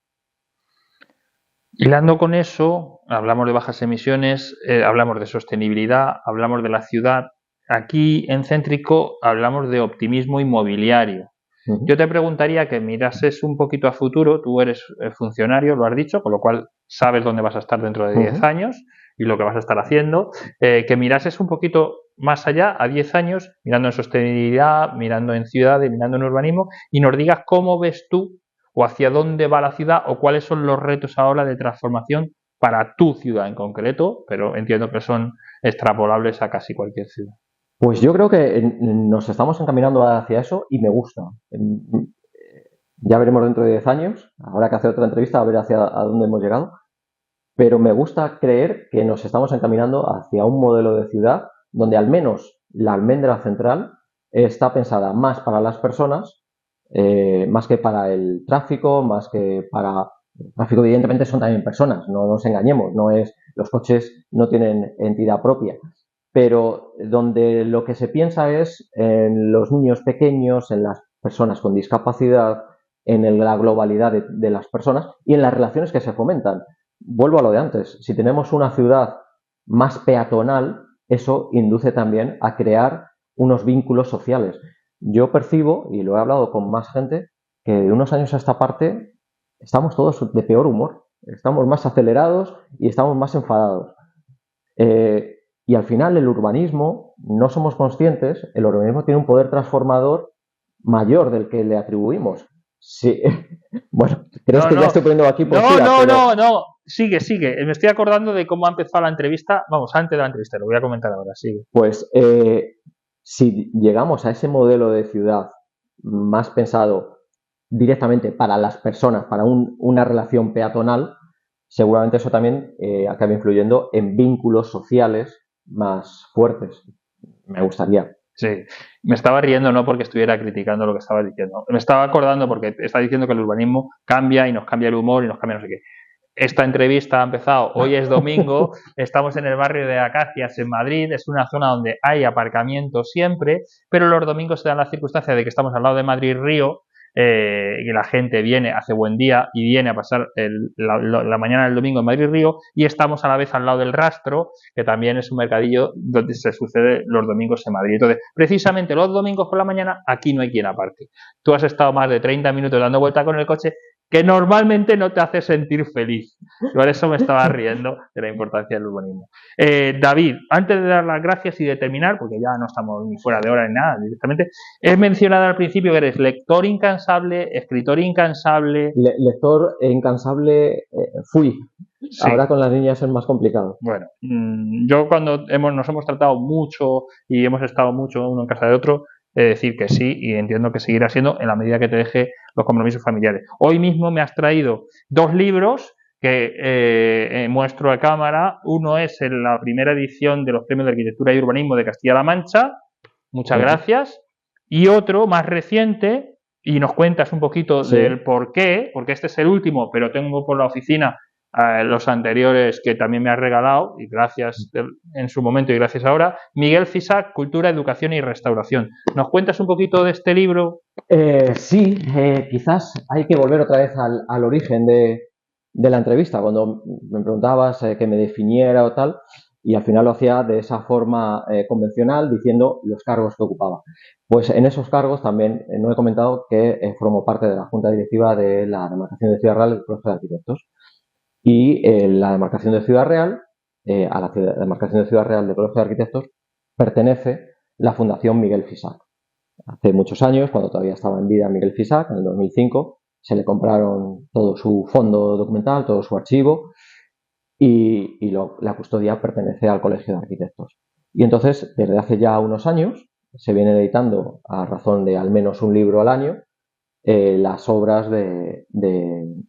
Hilando con eso, hablamos de bajas emisiones, hablamos de sostenibilidad, hablamos de la ciudad. Aquí en Céntrico hablamos de optimismo inmobiliario. Yo te preguntaría que mirases un poquito a futuro. Tú eres funcionario, lo has dicho, con lo cual sabes dónde vas a estar dentro de 10 años y lo que vas a estar haciendo. Que mirases un poquito más allá, a 10 años, mirando en sostenibilidad, mirando en ciudades, mirando en urbanismo, y nos digas cómo ves tú o hacia dónde va la ciudad o cuáles son los retos ahora de transformación para tu ciudad en concreto, pero entiendo que son extrapolables a casi cualquier ciudad. Pues yo creo que nos estamos encaminando hacia eso y me gusta. Ya veremos dentro de 10 años, habrá que hacer otra entrevista a ver hacia dónde hemos llegado, pero me gusta creer que nos estamos encaminando hacia un modelo de ciudad donde al menos la almendra central está pensada más para las personas, más que para el tráfico, más que para... El tráfico evidentemente son también personas, no nos engañemos, los coches no tienen entidad propia, pero donde lo que se piensa es en los niños pequeños, en las personas con discapacidad, en la globalidad de las personas y en las relaciones que se fomentan. Vuelvo a lo de antes, si tenemos una ciudad más peatonal, eso induce también a crear unos vínculos sociales. Yo percibo, y lo he hablado con más gente, que de unos años a esta parte estamos todos de peor humor, estamos más acelerados y estamos más enfadados. Y al final el urbanismo, no somos conscientes, el urbanismo tiene un poder transformador mayor del que le atribuimos. Sí. Bueno, ¿crees que ya estoy poniendo aquí poesía? No, sigue. Me estoy acordando de cómo ha empezado la entrevista. Vamos, antes de la entrevista, lo voy a comentar ahora, sigue. Pues si llegamos a ese modelo de ciudad más pensado directamente para las personas, para una relación peatonal, seguramente eso también acabe influyendo en vínculos sociales más fuertes. Me gustaría. Sí, me estaba riendo no porque estuviera criticando lo que estaba diciendo. Me estaba acordando porque está diciendo que el urbanismo cambia y nos cambia el humor y nos cambia no sé qué. Esta entrevista ha empezado, hoy es domingo, estamos en el barrio de Acacias en Madrid, es una zona donde hay aparcamiento siempre, pero los domingos se dan la circunstancia de que estamos al lado de Madrid Río, y la gente viene, hace buen día y viene a pasar la mañana del domingo en Madrid Río, y estamos a la vez al lado del Rastro, que también es un mercadillo donde se sucede los domingos en Madrid. Entonces, precisamente los domingos por la mañana aquí no hay quien aparque. Tú has estado más de 30 minutos dando vuelta con el coche, que normalmente no te hace sentir feliz. Por eso me estaba riendo de la importancia del urbanismo. David, antes de dar las gracias y de terminar, porque ya no estamos ni fuera de hora ni nada, directamente, he mencionado al principio que eres lector incansable, escritor incansable. Lector incansable fui. Sí. Ahora con las niñas es más complicado. Bueno, yo cuando nos hemos tratado mucho y hemos estado mucho uno en casa de otro, decir que sí, y entiendo que seguirá siendo en la medida que te deje los compromisos familiares. Hoy mismo me has traído 2 libros que muestro a cámara. Uno es en la primera edición de los Premios de Arquitectura y Urbanismo de Castilla-La Mancha, muchas gracias, y otro más reciente, y nos cuentas un poquito del por qué, porque este es el último, pero tengo por la oficina los anteriores que también me has regalado, y gracias en su momento y gracias ahora. Miguel Cisac, Cultura, Educación y Restauración. ¿Nos cuentas un poquito de este libro? Sí, quizás hay que volver otra vez al origen de de la entrevista, cuando me preguntabas que me definiera o tal, y al final lo hacía de esa forma convencional, diciendo los cargos que ocupaba. Pues en esos cargos también no he comentado que formo parte de la Junta Directiva de la demarcación de Ciudad Real del Colegio de Arquitectos. Y la demarcación de Ciudad Real, a la demarcación de Ciudad Real del Colegio de Arquitectos, pertenece la Fundación Miguel Fisac. Hace muchos años, cuando todavía estaba en vida Miguel Fisac, en el 2005, se le compraron todo su fondo documental, todo su archivo, y la custodia pertenece al Colegio de Arquitectos. Y entonces, desde hace ya unos años, se vienen editando, a razón de al menos un libro al año, las obras de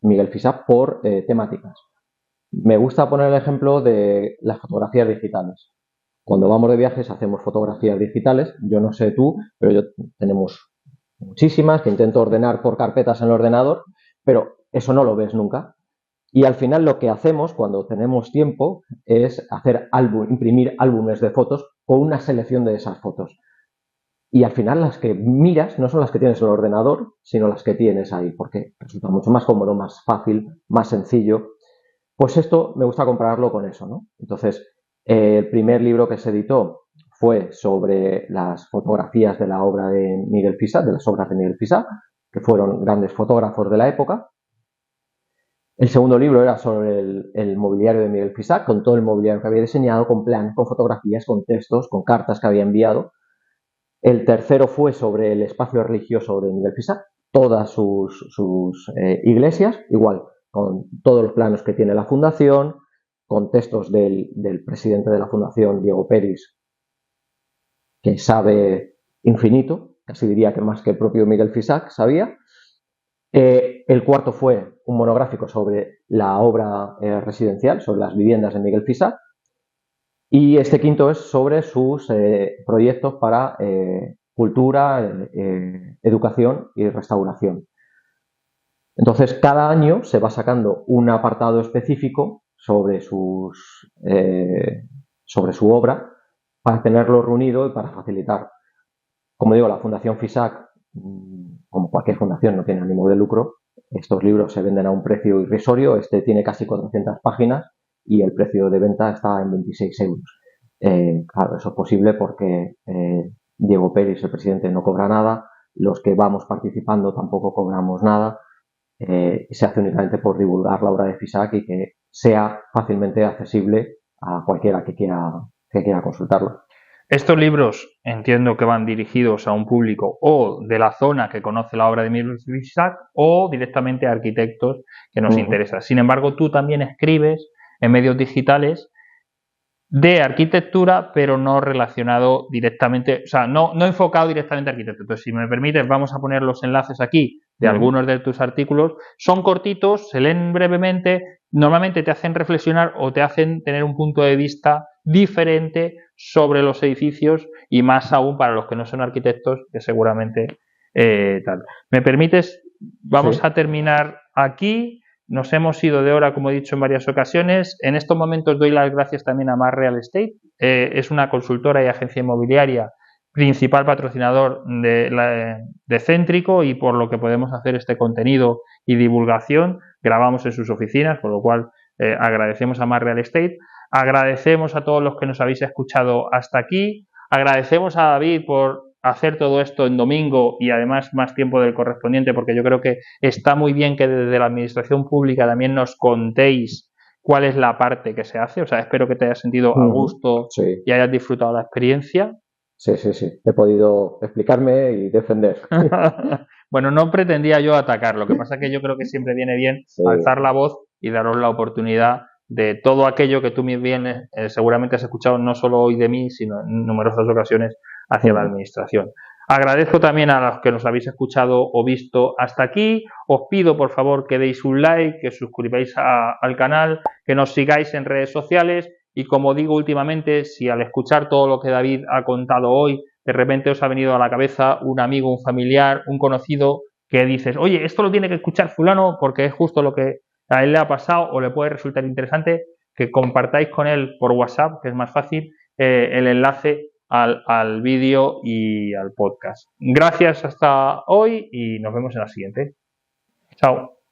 Miguel Fisac por temáticas. Me gusta poner el ejemplo de las fotografías digitales. Cuando vamos de viajes hacemos fotografías digitales. Yo no sé tú, pero tenemos muchísimas que intento ordenar por carpetas en el ordenador, pero eso no lo ves nunca. Y al final lo que hacemos cuando tenemos tiempo es imprimir álbumes de fotos con una selección de esas fotos. Y al final las que miras no son las que tienes en el ordenador, sino las que tienes ahí, porque resulta mucho más cómodo, más fácil, más sencillo. Pues esto me gusta compararlo con eso, ¿no? Entonces, el primer libro que se editó fue sobre las fotografías de la obra de Miguel Fisac, de las obras de Miguel Fisac, que fueron grandes fotógrafos de la época. El segundo libro era sobre el mobiliario de Miguel Fisac, con todo el mobiliario que había diseñado, con planos, con fotografías, con textos, con cartas que había enviado. El tercero fue sobre el espacio religioso de Miguel Fisac, todas sus iglesias, igual, con todos los planos que tiene la fundación, con textos del presidente de la fundación, Diego Peris, que sabe infinito, casi diría que más que el propio Miguel Fisac sabía. El cuarto fue un monográfico sobre la obra residencial, sobre las viviendas de Miguel Fisac. Y este quinto es sobre sus proyectos para cultura, educación y restauración. Entonces, cada año se va sacando un apartado específico sobre su obra para tenerlo reunido y para facilitar. Como digo, la Fundación Fisac, como cualquier fundación, no tiene ánimo de lucro. Estos libros se venden a un precio irrisorio. Este tiene casi 400 páginas y el precio de venta está en 26 euros. Claro, eso es posible porque Diego Pérez, el presidente, no cobra nada, los que vamos participando tampoco cobramos nada, se hace únicamente por divulgar la obra de Fisac y que sea fácilmente accesible a cualquiera que quiera consultarlo. Estos libros entiendo que van dirigidos a un público o de la zona que conoce la obra de Miguel Fisac o directamente a arquitectos que nos interesa. Sin embargo, tú también escribes en medios digitales de arquitectura, pero no relacionado directamente, o sea, no enfocado directamente a arquitectos. Entonces, si me permites, vamos a poner los enlaces aquí de algunos de tus artículos. Son cortitos, se leen brevemente, normalmente te hacen reflexionar o te hacen tener un punto de vista diferente sobre los edificios y más aún para los que no son arquitectos, que seguramente tal. ¿Me permites? Vamos a terminar aquí. Nos hemos ido de hora, como he dicho en varias ocasiones. En estos momentos doy las gracias también a Mar Real Estate. Es una consultora y agencia inmobiliaria, principal patrocinador de Céntrico, y por lo que podemos hacer este contenido y divulgación. Grabamos en sus oficinas, por lo cual agradecemos a Mar Real Estate. Agradecemos a todos los que nos habéis escuchado hasta aquí. Agradecemos a David por hacer todo esto en domingo y además más tiempo del correspondiente, porque yo creo que está muy bien que desde la administración pública también nos contéis cuál es la parte que se hace. O sea, espero que te hayas sentido a gusto y hayas disfrutado la experiencia. Sí. He podido explicarme y defender. Bueno, no pretendía yo atacar, lo que pasa es que yo creo que siempre viene bien alzar la voz y daros la oportunidad de todo aquello que tú bien seguramente has escuchado no solo hoy de mí, sino en numerosas ocasiones hacia la administración. Agradezco también a los que nos habéis escuchado o visto hasta aquí. Os pido por favor que deis un like, que suscribáis al canal, que nos sigáis en redes sociales y, como digo últimamente, si al escuchar todo lo que David ha contado hoy de repente os ha venido a la cabeza un amigo, un familiar, un conocido que dices, oye, esto lo tiene que escuchar fulano porque es justo lo que a él le ha pasado o le puede resultar interesante, que compartáis con él por WhatsApp, que es más fácil, el enlace al vídeo y al podcast. Gracias hasta hoy y nos vemos en la siguiente. Chao.